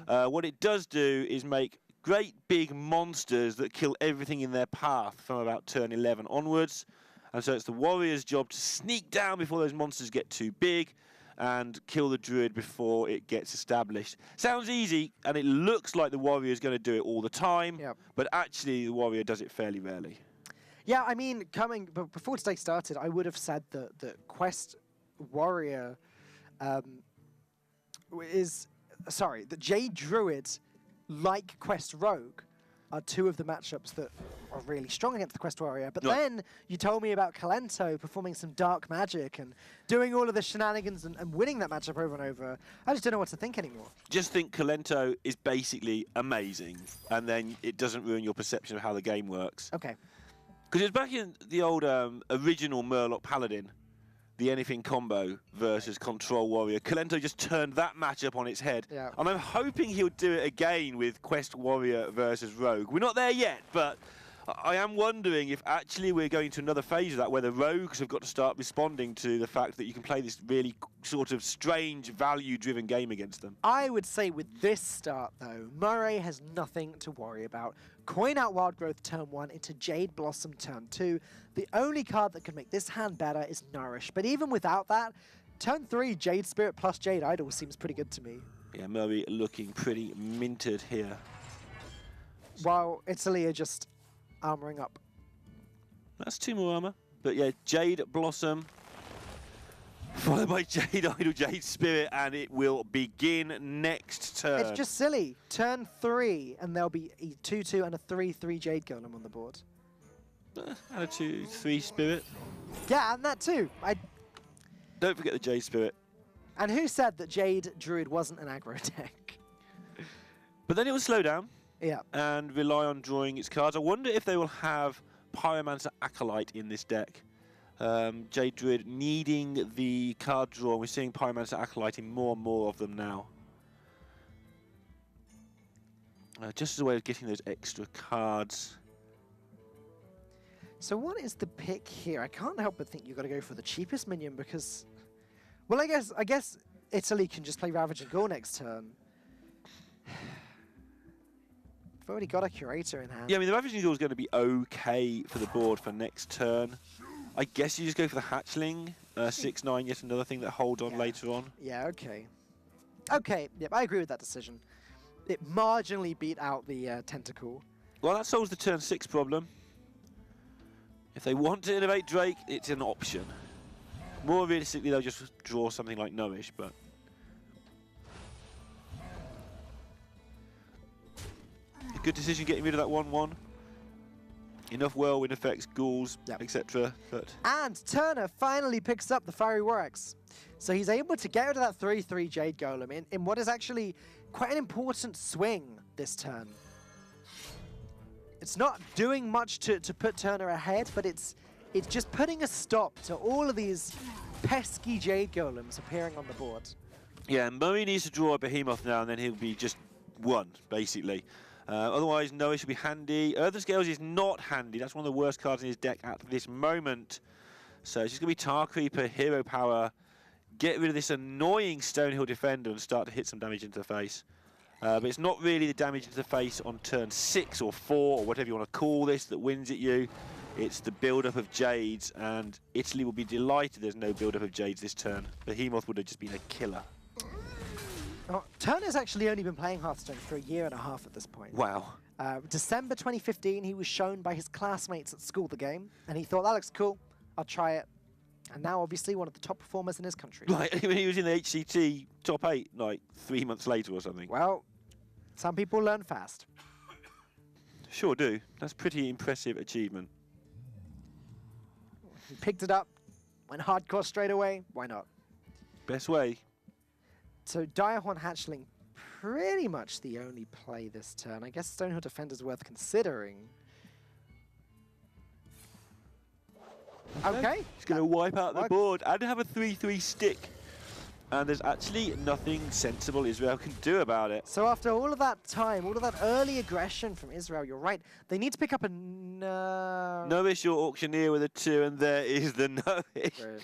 What it does do is make great big monsters that kill everything in their path from about turn 11 onwards. And so it's the Warrior's job to sneak down before those monsters get too big and kill the Druid before it gets established. Sounds easy, and it looks like the Warrior is going to do it all the time, but actually the Warrior does it fairly rarely. Yeah, I mean, before today started, I would have said that the Quest Warrior that Jade Druid, like Quest Rogue, are two of the matchups that are really strong against the Quest Warrior. But then you told me about Kalento performing some dark magic and doing all of the shenanigans and winning that matchup over and over. I just don't know what to think anymore. Just think Kalento is basically amazing, and then it doesn't ruin your perception of how the game works. Okay. Because it was back in the old original Murloc Paladin, the anything combo versus Control Warrior. Kalento just turned that matchup on its head. Yeah. And I'm hoping he'll do it again with Quest Warrior versus Rogue. We're not there yet, but I am wondering if actually we're going to another phase of that where the Rogues have got to start responding to the fact that you can play this really sort of strange value-driven game against them. I would say with this start, though, Murray has nothing to worry about. Coin out Wild Growth turn 1 into Jade Blossom turn 2. The only card that can make this hand better is Nourish. But even without that, turn 3 Jade Spirit plus Jade Idol seems pretty good to me. Yeah, Murray looking pretty minted here. While Italy are just armoring up. That's 2 more armor. But yeah, Jade Blossom, followed by Jade Idol, Jade Spirit, and it will begin next turn. It's just silly. Turn 3, and there'll be a 2/2 and a 3/3 Jade Golem on the board. And a 2/3 Spirit. Yeah, and that too. Don't forget the Jade Spirit. And who said that Jade Druid wasn't an aggro deck? But then it will slow down. Yeah. And rely on drawing its cards. I wonder if they will have Pyromancer Acolyte in this deck. Jade Druid needing the card draw. We're seeing Pyromancer Acolyte in more and more of them now. Just as a way of getting those extra cards. So what is the pick here? I can't help but think you've got to go for the cheapest minion because, well, I guess Italy can just play Ravage and Ghoul next turn. I've already got a Curator in hand. Yeah, I mean, the Ravaging Ghoul is going to be okay for the board for next turn. I guess you just go for the Hatchling. 6/9, yet another thing that hold on later on. Yeah, okay. Okay, yep, I agree with that decision. It marginally beat out the Tentacle. Well, that solves the turn 6 problem. If they want to innovate Drake, it's an option. More realistically, they'll just draw something like Nourish, but... a good decision getting rid of that 1/1. Enough whirlwind effects, ghouls, etc. But and Turner finally picks up the Fiery War Axe. So he's able to get rid of that 3/3 Jade Golem in what is actually quite an important swing this turn. It's not doing much to put Turner ahead, but it's just putting a stop to all of these pesky Jade Golems appearing on the board. yeah, Murray needs to draw a Behemoth now, and then he'll be just one, basically. Otherwise, Noah should be handy. Earthen Scales is not handy. That's one of the worst cards in his deck at this moment. So it's just going to be Tar Creeper, Hero Power, get rid of this annoying Stonehill Defender and start to hit some damage into the face. But it's not really the damage into the face on turn 6 or 4 or whatever you want to call this that wins at you. It's the build-up of Jades, and Italy will be delighted there's no build-up of Jades this turn. Behemoth would have just been a killer. Oh, Turner's actually only been playing Hearthstone for a year and a half at this point. Wow. December 2015, he was shown by his classmates at school the game, and he thought, that looks cool, I'll try it. And now, obviously, one of the top performers in his country. Like, when he was in the HCT top 8, like 3 months later or something. Well, some people learn fast. Sure do. That's pretty impressive achievement. He picked it up, went hardcore straight away. Why not? Best way. So Direhorn Hatchling, pretty much the only play this turn. I guess Stonehill Defender's worth considering. Okay. He's going to wipe out the board and have a 3-3 stick. And there's actually nothing sensible Israel can do about it. So after all of that time, all of that early aggression from Israel, you're right. They need to pick up a no. Novish, your auctioneer with a 2, and there is the Novish.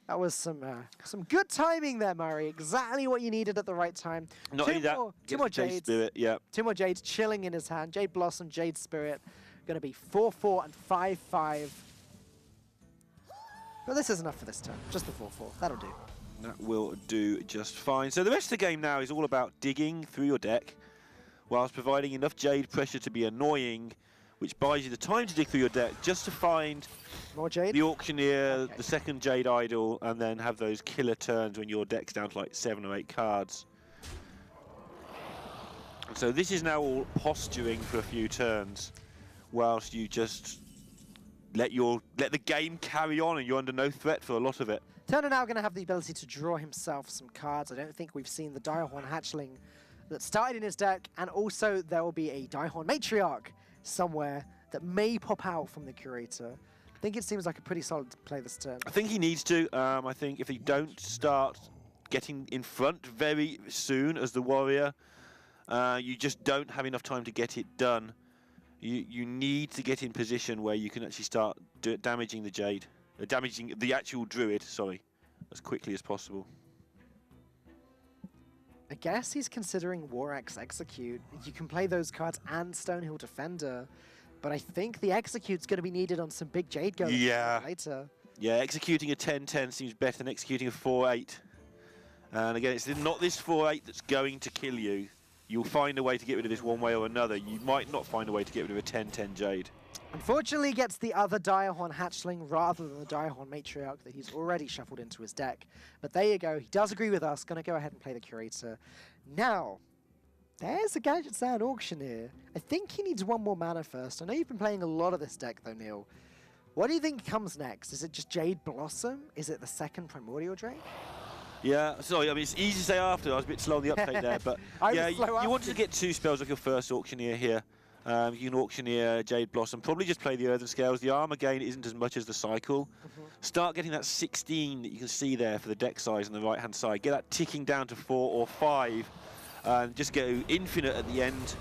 That was some good timing there, Murray. Exactly what you needed at the right time. Not only that, two more Jades. Spirit, yeah. 2 more Jades chilling in his hand. Jade Blossom, Jade Spirit. Going to be 4-4 and 5-5. But this is enough for this turn. Just the 4-4. That'll do. That will do just fine. So the rest of the game now is all about digging through your deck, whilst providing enough Jade pressure to be annoying, which buys you the time to dig through your deck just to find more Jade? the auctioneer, the second Jade idol, and then have those killer turns when your deck's down to like 7 or 8 cards. So this is now all posturing for a few turns, whilst you just let the game carry on and you're under no threat for a lot of it. Turner now going to have the ability to draw himself some cards. I don't think we've seen the Direhorn Hatchling that started in his deck, and also there will be a Direhorn Matriarch somewhere that may pop out from the Curator. I think it seems like a pretty solid play this turn. I think he needs to. I think if he don't start getting in front very soon as the Warrior, you just don't have enough time to get it done. You need to get in position where you can actually start damaging the Jade, damaging the actual Druid, sorry, as quickly as possible. I guess he's considering War Axe Execute. You can play those cards and Stonehill Defender, but I think the Execute's going to be needed on some big Jade goes later. Yeah, executing a 10-10 seems better than executing a 4-8. And again, it's not this 4-8 that's going to kill you. You'll find a way to get rid of this one way or another. You might not find a way to get rid of a 10-10 Jade. Unfortunately, he gets the other Direhorn Hatchling rather than the Direhorn Matriarch that he's already shuffled into his deck. But there you go. He does agree with us. Going to go ahead and play the Curator. Now, there's a Gadget Sound Auctioneer. I think he needs 1 more mana first. I know you've been playing a lot of this deck, though, Neil. What do you think comes next? Is it just Jade Blossom? Is it the second Primordial Drake? Yeah, sorry, I mean, it's easy to say after. I was a bit slow on the uptake there, but yeah, you want to get 2 spells like your first Auctioneer here. You can Auctioneer Jade Blossom, probably just play the Earthen Scales. The armor gain isn't as much as the cycle. Start getting that 16 that you can see there for the deck size on the right-hand side. Get that ticking down to 4 or 5, and just go infinite at the end.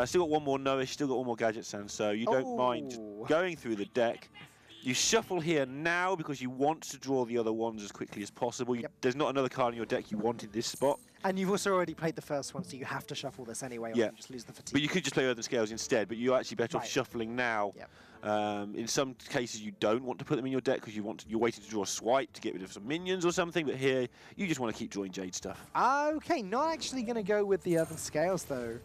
Still got 1 more Nourish, still got 1 more Gadget Sound, so you don't mind going through the deck. You shuffle here now because you want to draw the other ones as quickly as possible. There's not another card in your deck you want in this spot. And you've also already played the first one, so you have to shuffle this anyway, or you just lose the fatigue. But you could just play Earthen Scales instead, but you're actually better off shuffling now. In some cases, you don't want to put them in your deck because you're waiting to draw a swipe to get rid of some minions or something, but here, you just want to keep drawing Jade stuff. Okay, not actually going to go with the Earthen Scales, though.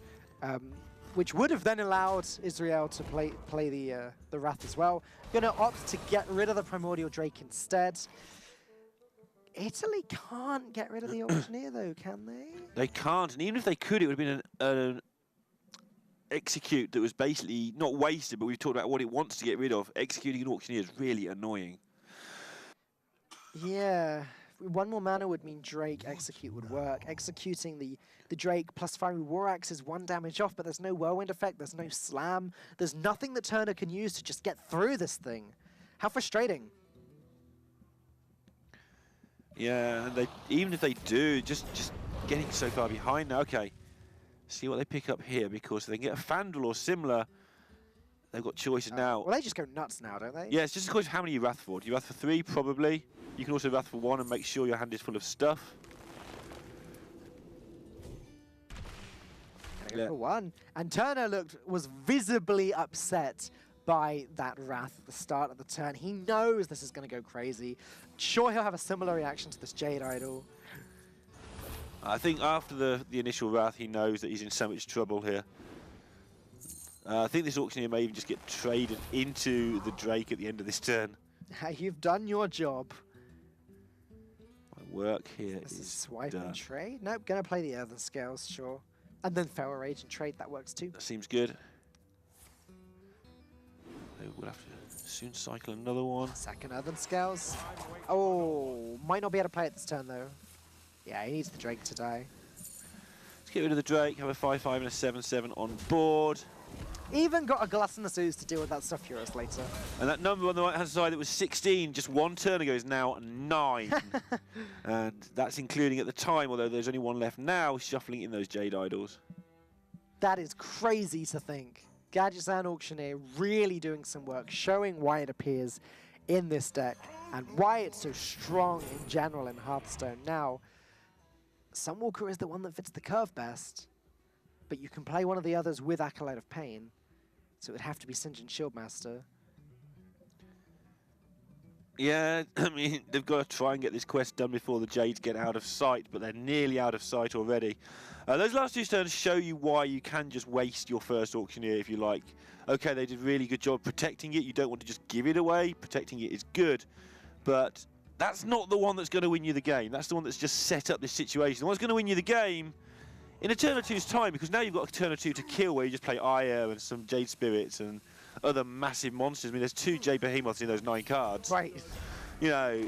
Which would have then allowed Israel to play the Wrath as well. Going to opt to get rid of the Primordial Drake instead. Italy can't get rid of the Auctioneer, though, can they? They can't, and even if they could, it would have been an execute that was basically not wasted, but we've talked about what it wants to get rid of. Executing an Auctioneer is really annoying. Yeah. 1 more mana would mean Drake Execute would work. Executing the Drake plus Fiery War Axe is 1 damage off, but there's no Whirlwind effect, there's no Slam. There's nothing that Turner can use to just get through this thing. How frustrating. Yeah, and even if they do, just getting so far behind now. Okay, see what they pick up here, because they can get a Fandral or similar. They've got choices now. Well, they just go nuts now, don't they? Yeah, it's just a question of how many you Wrath for. Do you Wrath for 3? Probably. You can also Wrath for 1 and make sure your hand is full of stuff. 2 for 1. And Turner was visibly upset by that Wrath at the start of the turn. He knows this is going to go crazy. Sure, he'll have a similar reaction to this Jade Idol. I think after the initial Wrath, he knows that he's in so much trouble here. I think this Auctioneer may even just get traded into the Drake at the end of this turn. You've done your job. My work here This is swipe done. and trade. Nope, gonna play the Earthen Scales, sure. And then Feral Rage and trade, that works too. That seems good. We'll have to soon cycle another one. Second Earthen Scales. Oh, might not be able to play it this turn though. Yeah, he needs the Drake to die. Let's get rid of the Drake, have a 5-5 and a 7-7 on board. Even got a Gluttonous Ooze to deal with that Sulfuras later. And that number on the right-hand side that was 16 just one turn ago is now 9. And that's including at the time, although there's only one left now, shuffling in those Jade Idols. That is crazy to think. Gadgetzan Auctioneer really doing some work, showing why it appears in this deck and why it's so strong in general in Hearthstone. Now, Sunwalker is the one that fits the curve best, but you can play one of the others with Acolyte of Pain, so it would have to be Sinjin Shieldmaster. Yeah, I mean, they've got to try and get this quest done before the Jades get out of sight, but they're nearly out of sight already. Those last 2 turns show you why you can just waste your first Auctioneer if you like. Okay, they did a really good job protecting it. You don't want to just give it away. Protecting it is good, but that's not the one that's going to win you the game. That's the one that's just set up this situation. The one that's going to win you the game in a turn or two's time, because now you've got a turn or two to kill where you just play Aya and some Jade Spirits and other massive monsters. I mean, there's 2 Jade Behemoths in those 9 cards. Right. You know,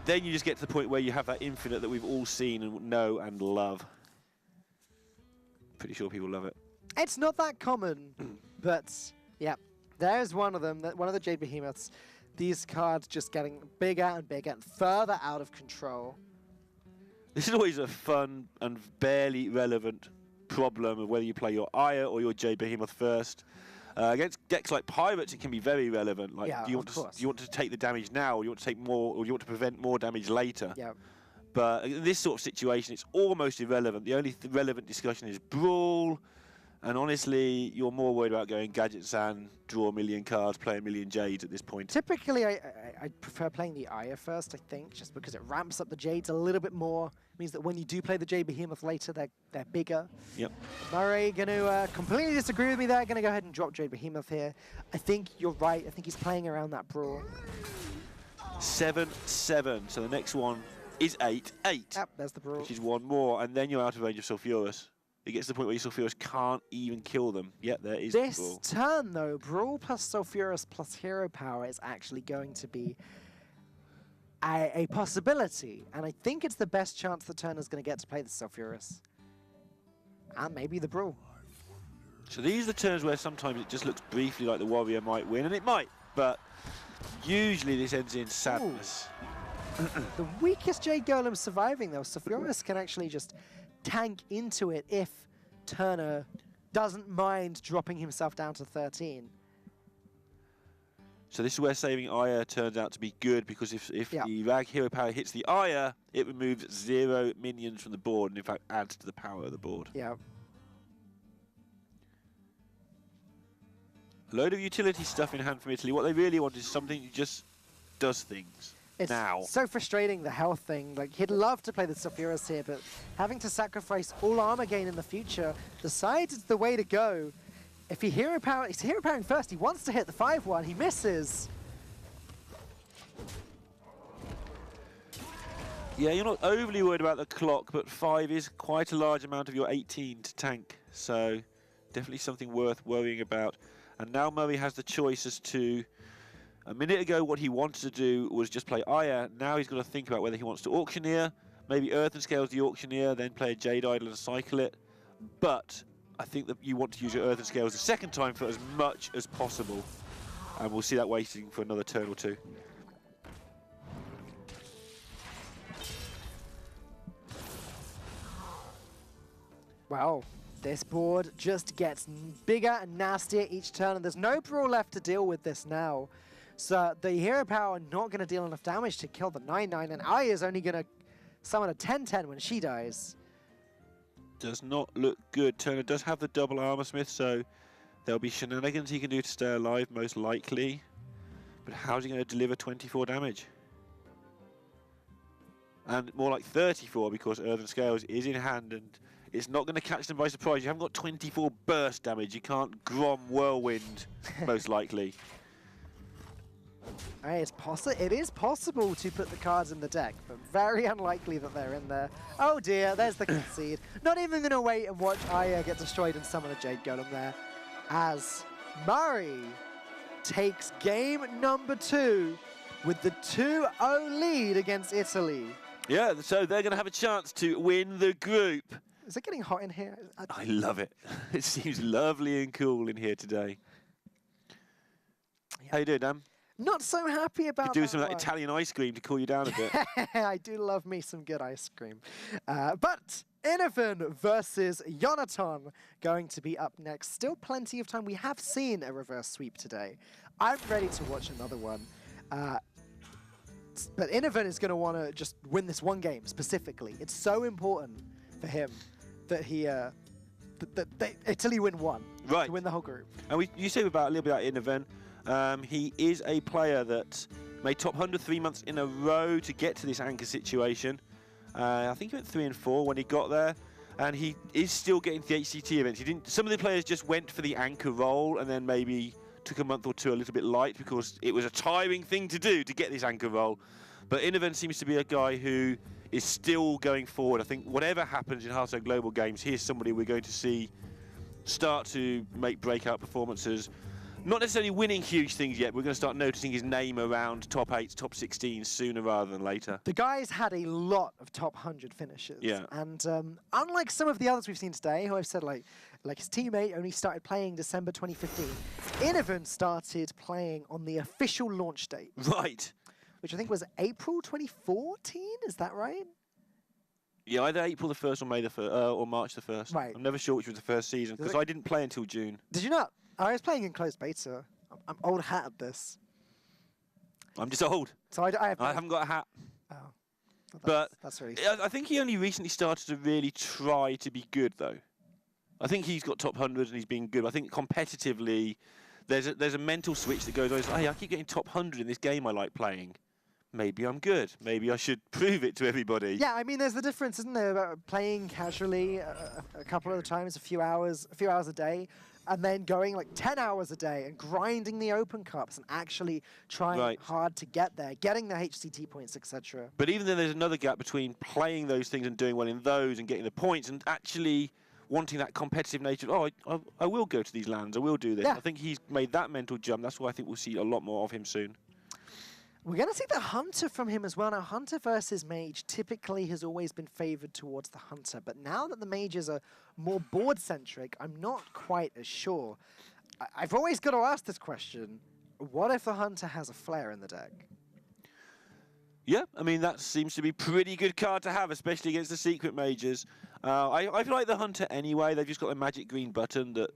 then you just get to the point where you have that infinite that we've all seen and know and love. Pretty sure people love it. It's not that common, but yeah, there's one of them, one of the Jade Behemoths. These cards just getting bigger and bigger and further out of control. This is always a fun and barely relevant problem of whether you play your Aya or your Jade Behemoth first. Against decks like Pirates, it can be very relevant. Like, yeah, do you want to take the damage now, or you want to take more, or you want to prevent more damage later? Yeah. But in this sort of situation, it's almost irrelevant. The only relevant discussion is Brawl, and honestly, you're more worried about going Gadgetzan, draw a million cards, play a million Jades at this point. Typically, I prefer playing the Aya first, I think, just because it ramps up the Jades a little bit more. It means that when you do play the Jade Behemoth later, they're bigger. Yep. Murray going to completely disagree with me there. Going to go ahead and drop Jade Behemoth here. I think you're right. I think he's playing around that Brawl. 7-7. So the next one is 8-8. Yep, there's the Brawl. Which is one more, and then you're out of range of Sulfuras. It gets to the point where your Sulfuras can't even kill them. Yet there is this the Brawl. turn, though, Brawl plus Sulfuras plus Hero Power is actually going to be a possibility. And I think it's the best chance the turn is going to get to play the Sulfuras. And maybe the Brawl. So these are the turns where sometimes it just looks briefly like the Warrior might win, and it might, but usually this ends in sadness. The weakest Jade Golem surviving, though. Sulfuras can actually just tank into it if Turner doesn't mind dropping himself down to 13. So this is where saving Aya turns out to be good, because if the Rag Hero Power hits the Aya, it removes 0 minions from the board, and in fact adds to the power of the board. Yeah. A load of utility stuff in hand from Italy. What they really want is something that just does things. It's now. So frustrating, the health thing. Like, he'd love to play the Sulfuras here, but having to sacrifice all armor gain in the future decides it's the way to go. If he's hero powering first, he wants to hit the 5-1, he misses. Yeah, you're not overly worried about the clock, but 5 is quite a large amount of your 18 to tank, so definitely something worth worrying about. And now Murray has the choice as to, a minute ago what he wanted to do was just play Aya. Now he's got to think about whether he wants to Auctioneer, maybe Earthen Scales the Auctioneer, then play a Jade Idol and cycle it. But I think that you want to use your Earthen Scales the second time for as much as possible. And we'll see that waiting for another turn or two. Well, this board just gets bigger and nastier each turn, and there's no Brawl left to deal with this now. So the Hero Power not going to deal enough damage to kill the 9-9, and Aya is only going to summon a 10-10 when she dies. Does not look good. Turner does have the double armor smith, so there'll be shenanigans he can do to stay alive, most likely. But how's he going to deliver 24 damage? And more like 34, because Earthen Scales is in hand, and it's not going to catch them by surprise. You haven't got 24 burst damage. You can't Grom Whirlwind, most likely. It is possible to put the cards in the deck, but very unlikely that they're in there. Oh dear, there's the concede. Not even going to wait and watch Aya get destroyed and summon a Jade Golem there, as Murray takes game number 2 with the 2-0 lead against Italy. Yeah, so they're going to have a chance to win the group. Is it getting hot in here? I love it. It seems lovely and cool in here today. Yeah. How you doing, Dan? Not so happy about do some of that Italian ice cream to cool you down a bit. I do love me some good ice cream. But Innovan versus Jonathan going to be up next. Still plenty of time. We have seen a reverse sweep today. I'm ready to watch another one. But Innovan is going to want to just win this one game specifically. It's so important for him that he that Italy win one to win the whole group. And you say about a little bit about Innovan. He is a player that made top 100 3 months in a row to get to this anchor situation. I think he went 3 and 4 when he got there, and he is still getting to the HCT events. He didn't. Some of the players just went for the anchor role and then maybe took a month or two a little bit light because it was a tiring thing to do to get this anchor role. But Innovan seems to be a guy who is still going forward. I think whatever happens in Hearthstone Global Games, he is somebody we're going to see start to make breakout performances. Not necessarily winning huge things yet. We're going to start noticing his name around top 8s, top 16s sooner rather than later. The guy's had a lot of top 100 finishes. Yeah. And unlike some of the others we've seen today, who I've said like his teammate only started playing December 2015, Innovan started playing on the official launch date. Right. Which I think was April 2014, is that right? Yeah, either April the 1st or May the 1st, or March the 1st. Right. I'm never sure which was the first season, because I didn't play until June. Did you not? I was playing in closed beta. I'm old hat at this. I'm just old. So I haven't got a hat. Oh. Well, that's really I think he only recently started to really try to be good, though. I think he's got top 100s and he's been good. I think competitively, there's a mental switch that goes on. Hey, I keep getting top 100 in this game I like playing. Maybe I'm good. Maybe I should prove it to everybody. Yeah, I mean, there's the difference, isn't there, about playing casually a couple of times, a few hours a day, and then going like 10 hours a day and grinding the open cups and actually trying hard to get there, getting the HCT points, etc. But even then, there's another gap between playing those things and doing well in those and getting the points and actually wanting that competitive nature. Oh, I will go to these lands. I will do this. Yeah. I think he's made that mental jump. That's why I think we'll see a lot more of him soon. We're going to see the Hunter from him as well. Now, Hunter versus Mage typically has always been favoured towards the Hunter, but now that the Mages are more board-centric, I'm not quite as sure. I've always got to ask this question. What if the Hunter has a Flare in the deck? Yeah, I mean, that seems to be a pretty good card to have, especially against the Secret Mages. I like the Hunter anyway. They've just got a magic green button that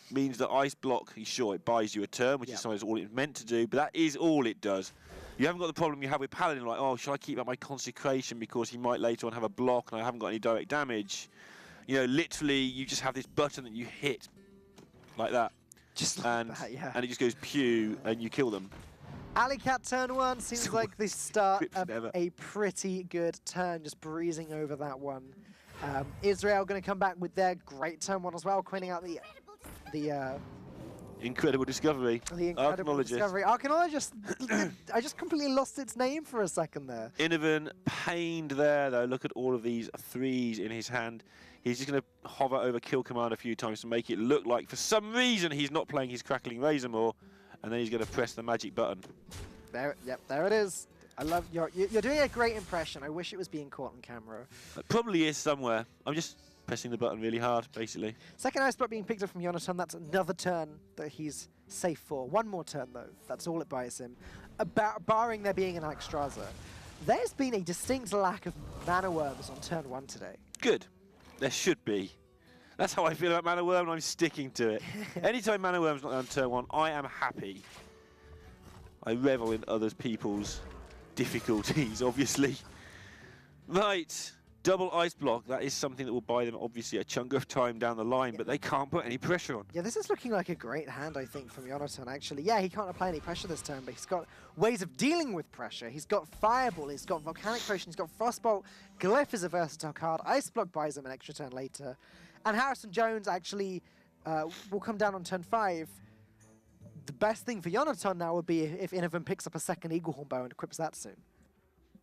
means that Ice Block, sure, it buys you a turn, which is sometimes all it's meant to do, but that is all it does. You haven't got the problem you have with Paladin, like, oh, should I keep up my Consecration because he might later on have a block and I haven't got any direct damage. You know, literally, you just have this button that you hit like that. Just like that, yeah. And it just goes pew and you kill them. Alleycat turn 1 seems like the start of a pretty good turn, just breezing over that one. Israel going to come back with their great turn 1 as well, pointing out the incredible discovery. The incredible discovery. Archaeologist, I just completely lost its name for a second there. Innovan pained there, though. Look at all of these 3s in his hand. He's just going to hover over kill command a few times to make it look like, for some reason, he's not playing his Crackling Razor more, and then he's going to press the magic button. There, yep, there it is. I love you're doing a great impression. I wish it was being caught on camera. It probably is somewhere. I'm just pressing the button really hard, basically. Second ice block being picked up from Jonathan. That's another turn that he's safe for. One more turn, though. That's all it buys him. Barring there being an Alexstrasza. There's been a distinct lack of Mana Worms on turn 1 today. Good. There should be. That's how I feel about Mana Worm, and I'm sticking to it. Anytime Mana Worm's not on turn 1, I am happy. I revel in other people's difficulties, obviously. Right. Double ice block, that is something that will buy them, obviously, a chunk of time down the line, but they can't put any pressure on. Yeah, this is looking like a great hand, I think, from Jonathan, actually. Yeah, he can't apply any pressure this turn, but he's got ways of dealing with pressure. He's got Fireball, he's got Volcanic Potion, he's got Frostbolt. Glyph is a versatile card. Ice Block buys him an extra turn later. And Harrison Jones actually will come down on turn 5. The best thing for Jonathan now would be if Innovan picks up a second Eaglehorn Bow and equips that soon.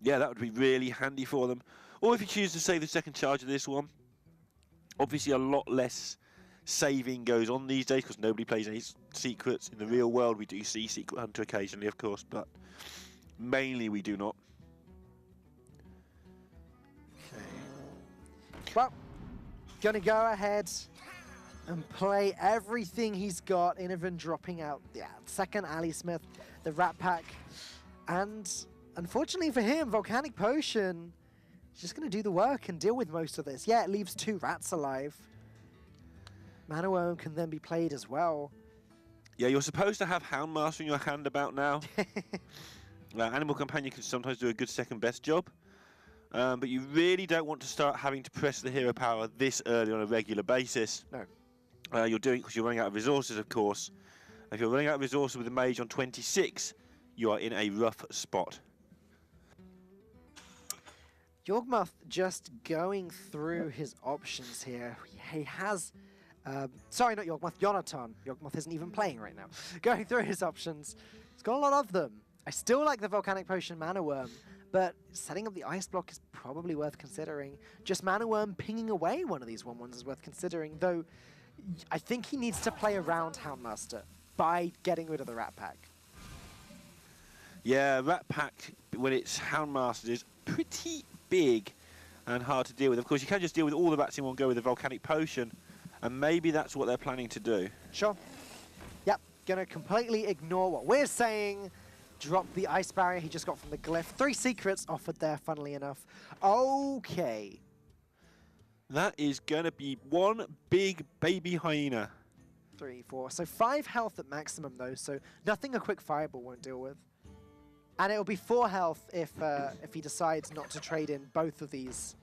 Yeah, that would be really handy for them. Or if you choose to save the second charge of this one, obviously a lot less saving goes on these days because nobody plays any secrets. In the real world, we do see Secret Hunter occasionally, of course, but mainly we do not. Okay. Well, gonna go ahead and play everything he's got. Innovan dropping out, second Ali Smith, the Rat Pack, and unfortunately for him, Volcanic Potion is just going to do the work and deal with most of this. Yeah, it leaves 2 rats alive. Mana Worm can then be played as well. Yeah, you're supposed to have Houndmaster in your hand about now. Animal Companion can sometimes do a good second best job. But you really don't want to start having to press the hero power this early on a regular basis. No. You're doing it because you're running out of resources, of course. If you're running out of resources with a mage on 26, you are in a rough spot. Yawgmoth just going through his options here. He has... sorry, not Yawgmoth, Jonathan. Yawgmoth isn't even playing right now. Going through his options. He's got a lot of them. I still like the Volcanic Potion Mana Worm, but setting up the Ice Block is probably worth considering. Just Mana Worm pinging away one of these 1/1s is worth considering, though I think he needs to play around Houndmaster by getting rid of the Rat Pack. Yeah, Rat Pack, when it's Houndmaster, is pretty big and hard to deal with. Of course, you can just deal with all the rats in one go with a Volcanic Potion, and maybe that's what they're planning to do. Sure. Yep, gonna completely ignore what we're saying. Drop the Ice Barrier he just got from the Glyph. 3 secrets offered there, funnily enough. Okay. That is gonna be one big baby hyena. 3, 4. So 5 health at maximum, though, so nothing a quick Fireball won't deal with. And it'll be 4 health if he decides not to trade in both of these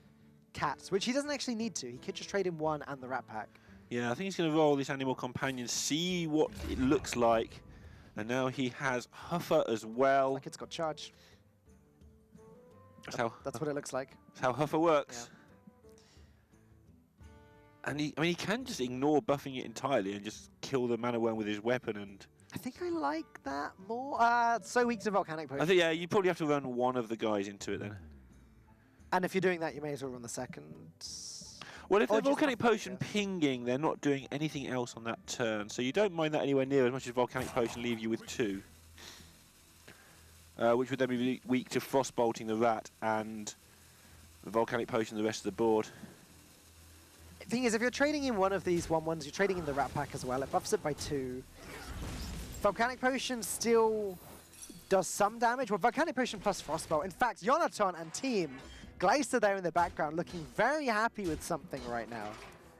cats, which he doesn't actually need to. He could just trade in 1 and the Rat Pack. Yeah, I think he's going to roll this Animal Companion, see what it looks like. And now he has Huffer as well. Like it's got charge. That's what it looks like. That's how Huffer works. Yeah. And he can just ignore buffing it entirely and just kill the Mana Worm with his weapon. And I think I like that more. It's so weak to Volcanic Potion. I think, yeah, you probably have to run one of the guys into it then. And if you're doing that, you may as well run the second. Well, if they're Volcanic Potion pinging, they're not doing anything else on that turn. So you don't mind that anywhere near as much as Volcanic Potion leave you with 2. Which would then be weak to Frostbolting the Rat and the Volcanic Potion the rest of the board. The thing is, if you're trading in one of these 1/1s, you're trading in the Rat Pack as well. It buffs it by 2. Volcanic Potion still does some damage. Well, Volcanic Potion plus Frostbolt. In fact, Jonathan and team, Gleister there in the background, looking very happy with something right now.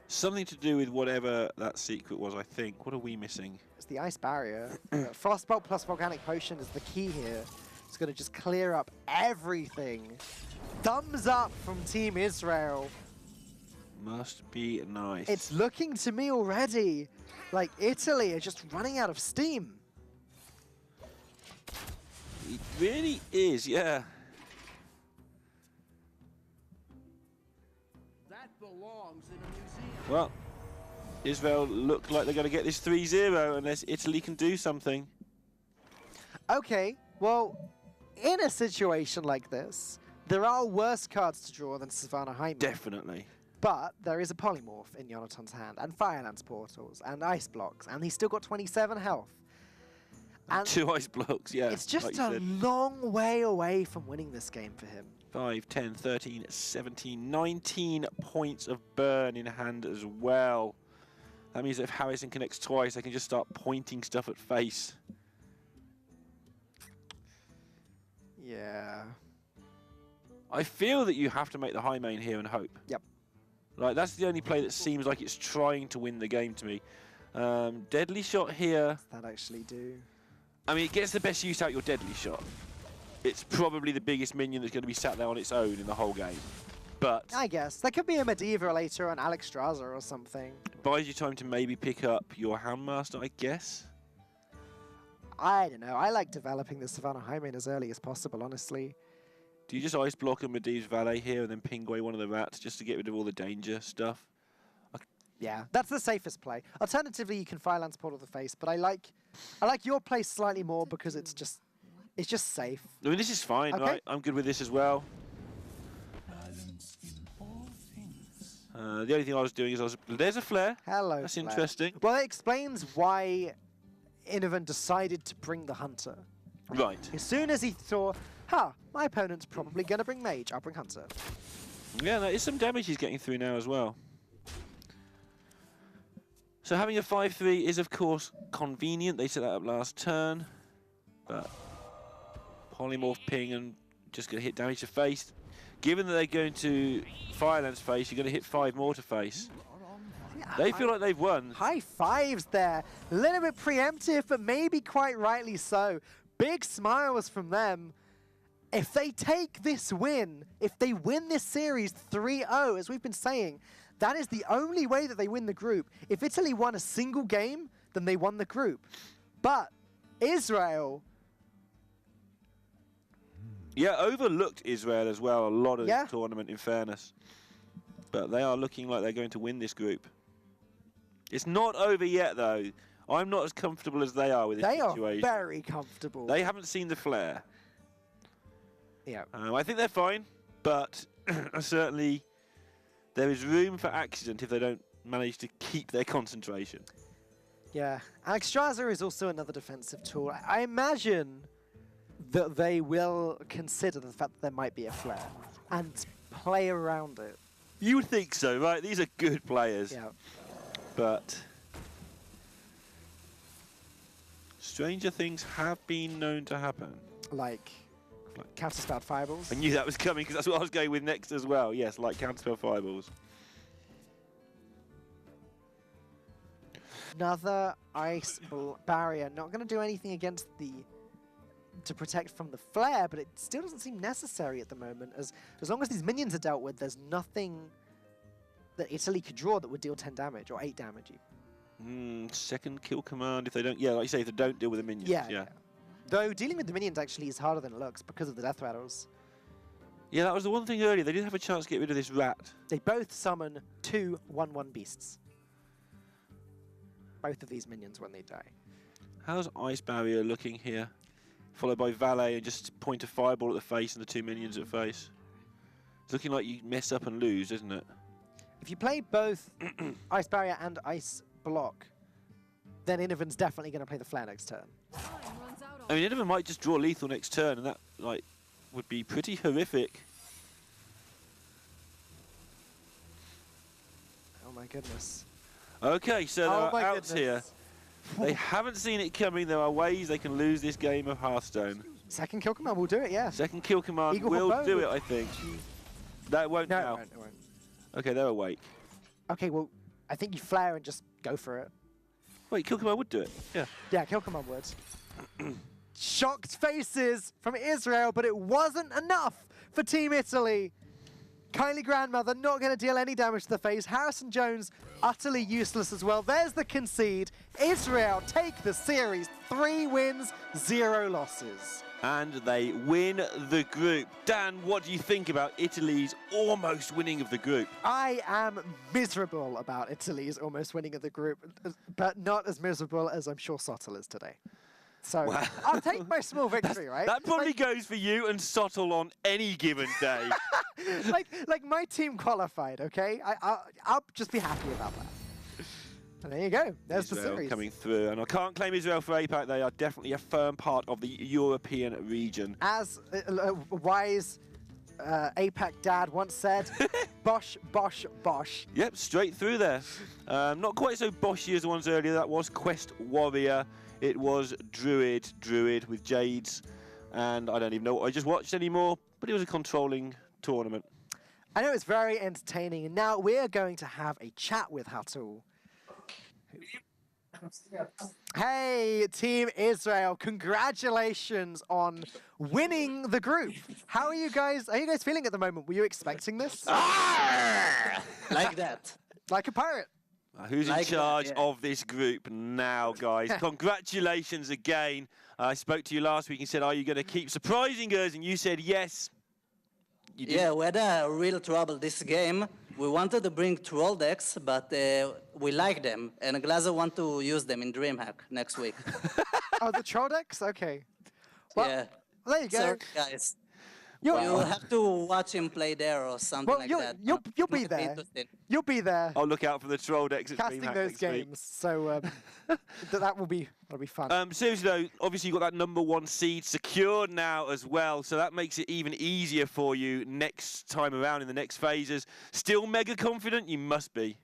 Something to do with whatever that secret was, I think. What are we missing? It's the Ice Barrier. Frostbolt plus Volcanic Potion is the key here. It's going to just clear up everything. Thumbs up from Team Israel. Must be nice. It's looking to me already like Italy are just running out of steam. It really is, yeah. That belongs in a museum. Well, Israel look like they're going to get this 3-0 unless Italy can do something. Okay, well, in a situation like this, there are worse cards to draw than Savannah Hyman. Definitely. But there is a Polymorph in Jonathan's hand, and Firelance Portals, and Ice Blocks, and he's still got 27 health. And 2 ice blocks, yeah. it's just like a long way away from winning this game for him. 5, 10, 13, 17, 19 points of burn in hand as well. That means that if Harrison connects twice, they can just start pointing stuff at face. Yeah. I feel that you have to make the high main here and hope. Yep. Like, that's the only play that seems like it's trying to win the game to me. Deadly Shot here. Does that actually do? I mean, it gets the best use out your Deadly Shot. It's probably the biggest minion that's going to be sat there on its own in the whole game. but I guess. There could be a Medivh later on Alex Straza or something. buys you time to maybe pick up your Handmaster, I guess. I don't know. I like developing the Savannah High main as early as possible, honestly. Do you just ice block a Medivh's Valet here and then ping away one of the rats just to get rid of all the danger stuff? Yeah, that's the safest play. Alternatively, you can Fire Lance Portal the face, but I like your play slightly more because it's just safe. I mean, this is fine, Okay. right? I'm good with this as well. The only thing I was doing is there's a flare. Hello. That's Flair. interesting. Well, it explains why Inovan decided to bring the Hunter. Right. As soon as he thought, my opponent's probably going to bring Mage, I'll bring Hunter. Yeah, there is some damage he's getting through now as well. So having a 5-3 is, of course, convenient. They set that up last turn. But Polymorph ping and just going to hit damage to face. Given that they're going to Fire Lance face, you're going to hit 5 more to face. They feel like they've won. High fives there. A little bit preemptive, but maybe quite rightly so. Big smiles from them. If they take this win, if they win this series 3-0, as we've been saying, that is the only way that they win the group. If Italy won a single game, then they won the group. But Israel... Yeah, overlooked Israel as well a lot of Yeah. the tournament, in fairness. But they are looking like they're going to win this group. It's not over yet, though. I'm not as comfortable as they are with this They are situation. very comfortable. They haven't seen the flare. Yeah. I think they're fine, but certainly there is room for accident if they don't manage to keep their concentration. Yeah. Alex Straza is also another defensive tool. I imagine that they will consider the fact that there might be a flare and play around it. You would think so, right? These are good players. Yeah. But stranger things have been known to happen. Like counterspelled fireballs. I knew that was coming because that's what I was going with next as well. Yes, like counterspell fireballs. Another ice barrier. Not going to do anything against to protect from the flare, but it still doesn't seem necessary at the moment. As long as these minions are dealt with, there's nothing that Italy could draw that would deal 10 damage or 8 damage even. Second kill command if they don't. Yeah, like you say, if they don't deal with the minions. Yeah. Though dealing with the minions actually is harder than it looks because of the death rattles. Yeah, that was the one thing earlier. They did have a chance to get rid of this rat. They both summon 2 1/1 beasts. Both of these minions when they die. How's Ice Barrier looking here? Followed by Valet and just point a fireball at the face and the 2 minions at face. It's looking like you mess up and lose, isn't it? If you play both Ice Barrier and Ice Block, then Inovan's definitely going to play the flare next turn. I mean, Innovan might just draw lethal next turn, and that would be pretty horrific. Oh my goodness. Okay, so there Oh are my outs here. They haven't seen it coming. There are ways they can lose this game of Hearthstone. Second kill command will do it, yeah. Second kill command Eagle will for do both. it, I think. That won't No, now. it won't. Okay, they're awake. Okay, well, I think you flare and just go for it. Wait, kill command would do it. Yeah. Yeah, kill command would. Shocked faces from Israel, but it wasn't enough for Team Italy. Kindly Grandmother not going to deal any damage to the face. Harrison Jones utterly useless as well. There's the concede. Israel take the series. 3 wins, 0 losses. And they win the group. Dan, what do you think about Italy's almost winning of the group? I am miserable about Italy's almost winning of the group, but not as miserable as I'm sure Sottel is today. So Wow. I'll take my small victory, right? That probably goes for you and Sottle on any given day. like my team qualified, okay? I'll just be happy about that. And there you go. There's Israel the series. coming through. And I can't claim Israel for APAC. They are definitely a firm part of the European region. As wise APAC dad once said, bosh, bosh, bosh. Yep, straight through there. Not quite so boshy as the ones earlier. That was Quest Warrior. It was Druid with Jades. And I don't even know what I just watched anymore. But it was a controlling tournament. I know it's very entertaining. And now we're going to have a chat with Hatul. Hey, Team Israel, congratulations on winning the group. How are you guys feeling at the moment? Were you expecting this? Like that. Like a pirate. Who's in Like that, charge yeah. of this group now, guys? Congratulations again. I spoke to you last week and said, are you going to keep surprising us? And you said yes. You did. Yeah, we had a real trouble this game. We wanted to bring troll decks, but we like them, and Glazer want to use them in DreamHack next week. Oh, the troll decks? Okay. Well, Yeah. there you go. Sorry, guys. You'll, You'll have to watch him play there or something well, like you'll, that. you'll be Might there. interesting. You'll be there I'll look out for the troll decks at casting DreamHack those next week. games. So that'll be fun. Seriously though, obviously you've got that #1 seed secured now as well, so that makes it even easier for you next time around in the next phases. Still mega confident? You must be.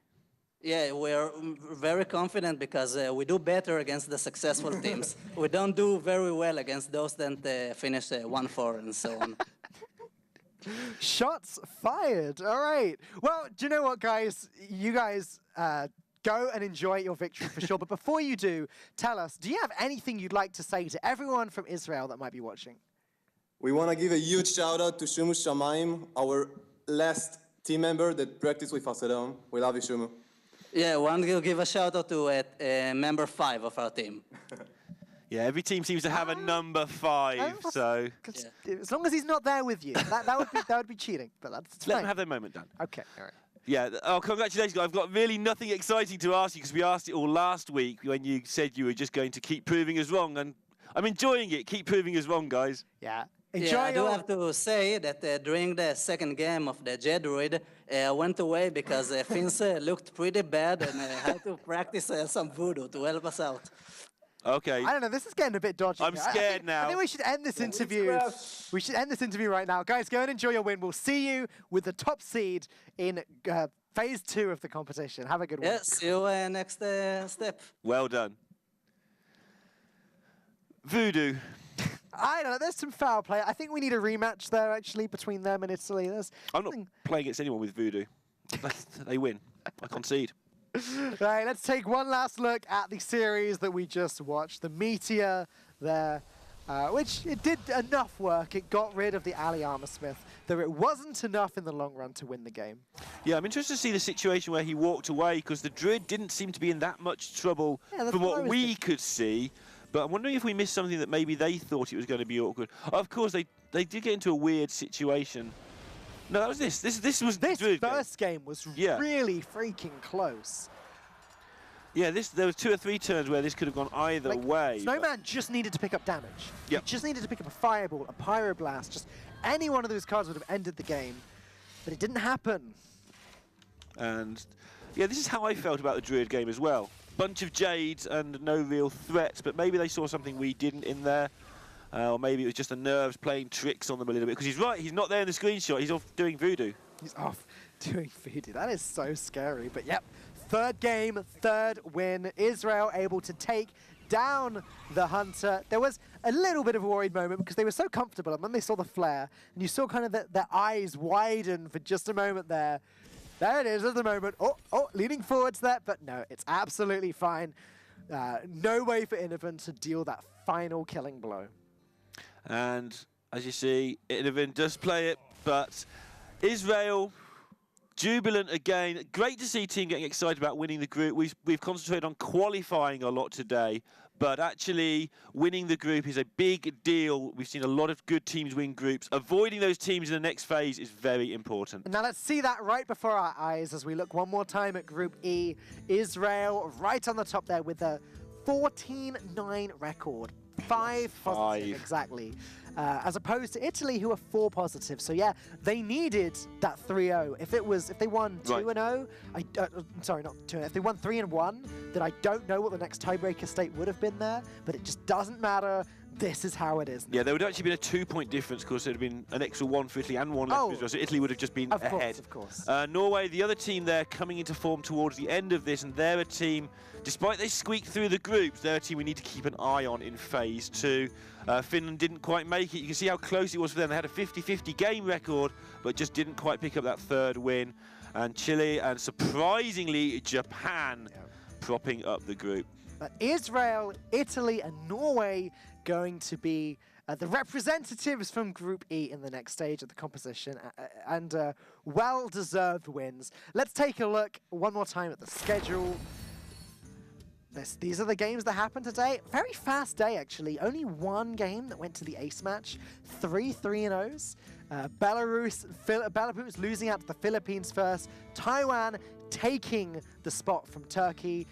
Yeah, we're very confident because we do better against the successful teams. We don't do very well against those that finish 1-4 and so on. Shots fired. All right. Well, do you know what, guys? You guys go and enjoy your victory for sure. But before you do, tell us, do you have anything you'd like to say to everyone from Israel that might be watching? We want to give a huge shout out to Shumu Shamaim, our last team member that practiced with us at home. We love you, Shumu. Yeah, I want to give a shout out to member 5 of our team. Yeah, every team seems to have a #5, so 'Cause as long as he's not there with you, that would be cheating. But that's let fine. them have their moment, Dan. Okay. All right. Yeah, oh, congratulations, guys. I've got really nothing exciting to ask you because we asked it all last week when you said you were just going to keep proving us wrong, and I'm enjoying it. Keep proving us wrong, guys. Yeah. Yeah, Enjoy I do your... have to say that during the second game of the Jedruid, I went away because things looked pretty bad and I had to practice some voodoo to help us out. Okay. I don't know. This is getting a bit dodgy. I'm here. scared I now. think we should end this interview. We should end this interview right now, guys. Go and enjoy your win. We'll see you with the top seed in phase 2 of the competition. Have a good one. Yeah, see you next step. Well done. Voodoo. I don't know. There's some foul play. I think we need a rematch there, actually, between them and Italy. There's I'm not playing against anyone with voodoo. They win. I concede. Right, let's take one last look at the series that we just watched. The Meteor there, which it did enough work. It got rid of the Ali Armorsmith, though it wasn't enough in the long run to win the game. Yeah, I'm interested to see the situation where he walked away because the Druid didn't seem to be in that much trouble Yeah, that's from what I what was we thinking. could see. But I'm wondering if we missed something that maybe they thought it was going to be awkward. Of course, they did get into a weird situation. No, that was this. This was the This Druid game. first game was Yeah. really freaking close. Yeah, there was 2 or 3 turns where this could have gone either Like, way. but- Snowman just needed to pick up damage. Yep. He just needed to pick up a Fireball, a Pyroblast. Just any one of those cards would have ended the game. But it didn't happen. And yeah, this is how I felt about the Druid game as well. Bunch of Jades and no real threats, but maybe they saw something we didn't in there. Or maybe it was just the nerves playing tricks on them a little bit. Because he's right, he's not there in the screenshot, he's off doing voodoo. He's off doing voodoo. That is so scary. But yep, third game, third win. Israel able to take down the Hunter. There was a little bit of a worried moment because they were so comfortable, and then they saw the flare, and you saw kind of their eyes widen for just a moment there. There it is at the moment. Oh, leaning forwards there, but no, it's absolutely fine. No way for Innovan to deal that final killing blow. And as you see, Innovan does play it, but Israel jubilant again. Great to see team getting excited about winning the group. We've concentrated on qualifying a lot today, but actually winning the group is a big deal. We've seen a lot of good teams win groups. Avoiding those teams in the next phase is very important. Now let's see that right before our eyes as we look one more time at Group E. Israel right on the top there with a 14-9 record. 5 positive, exactly. As opposed to Italy, who are 4 positive. So yeah, they needed that 3-0. If they won 2-0, sorry, not 2-0. If they won 3-1, then I don't know what the next tiebreaker state would have been there. But it just doesn't matter. This is how it is now. Yeah, there would actually been a 2-point difference, of course. There would have been an extra 1 for Italy and 1 less for Israel, so Italy would have just been ahead. Of course. Norway, the other team there, coming into form towards the end of this, and they're a team, despite they squeaked through the groups, they're a team we need to keep an eye on in phase 2. Finland didn't quite make it. You can see how close it was for them. They had a 50-50 game record, but just didn't quite pick up that 3rd win. And Chile, and surprisingly, Japan propping up the group. But Israel, Italy, and Norway going to be the representatives from Group E in the next stage of the competition, and well-deserved wins. Let's take a look one more time at the schedule. These are the games that happened today. Very fast day, actually. Only one game that went to the ace match. 3 3-0s. Belarus losing out to the Philippines first. Taiwan taking the spot from Turkey.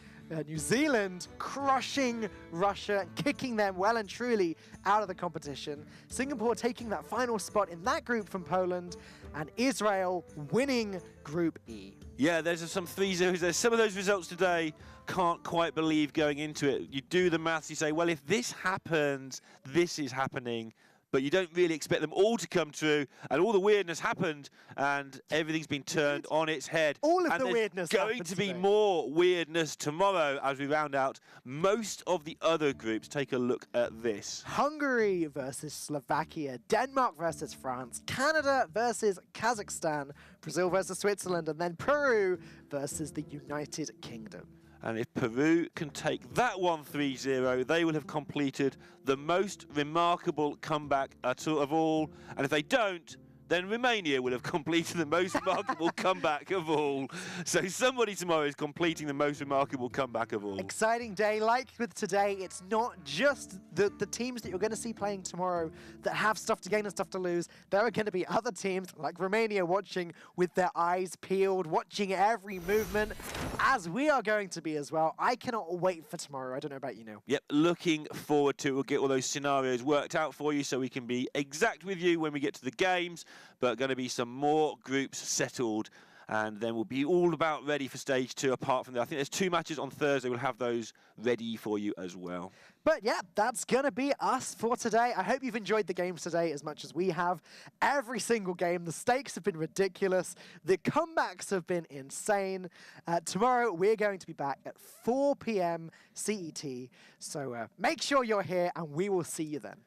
New Zealand crushing Russia, kicking them well and truly out of the competition. Singapore taking that final spot in that group from Poland. And Israel winning Group E. Yeah, there's some 3-0s. There's some of those results today. Can't quite believe going into it. You do the maths, you say, well, if this happens, this is happening. But you don't really expect them all to come true, and all the weirdness happened, and everything's been turned on its head. All of and the weirdness going to be today. more weirdness tomorrow as we round out most of the other groups. Take a look at this. Hungary versus Slovakia, Denmark versus France, Canada versus Kazakhstan, Brazil versus Switzerland, and then Peru versus the United Kingdom. And if Peru can take that one 3-0, they will have completed the most remarkable comeback of all. And if they don't, then Romania will have completed the most remarkable comeback of all. So somebody tomorrow is completing the most remarkable comeback of all. Exciting day. Like with today, it's not just the teams that you're going to see playing tomorrow that have stuff to gain and stuff to lose. There are going to be other teams like Romania watching with their eyes peeled, watching every movement, as we are going to be as well. I cannot wait for tomorrow. I don't know about you, Neil. Yep, looking forward to it. We'll get all those scenarios worked out for you so we can be exact with you when we get to the games. But going to be some more groups settled, and then we'll be all about ready for stage 2 apart from that. I think there's 2 matches on Thursday. We'll have those ready for you as well. But yeah, that's going to be us for today. I hope you've enjoyed the games today as much as we have. Every single game, the stakes have been ridiculous. The comebacks have been insane. Tomorrow, we're going to be back at 4 p.m. CET. So make sure you're here, and we will see you then.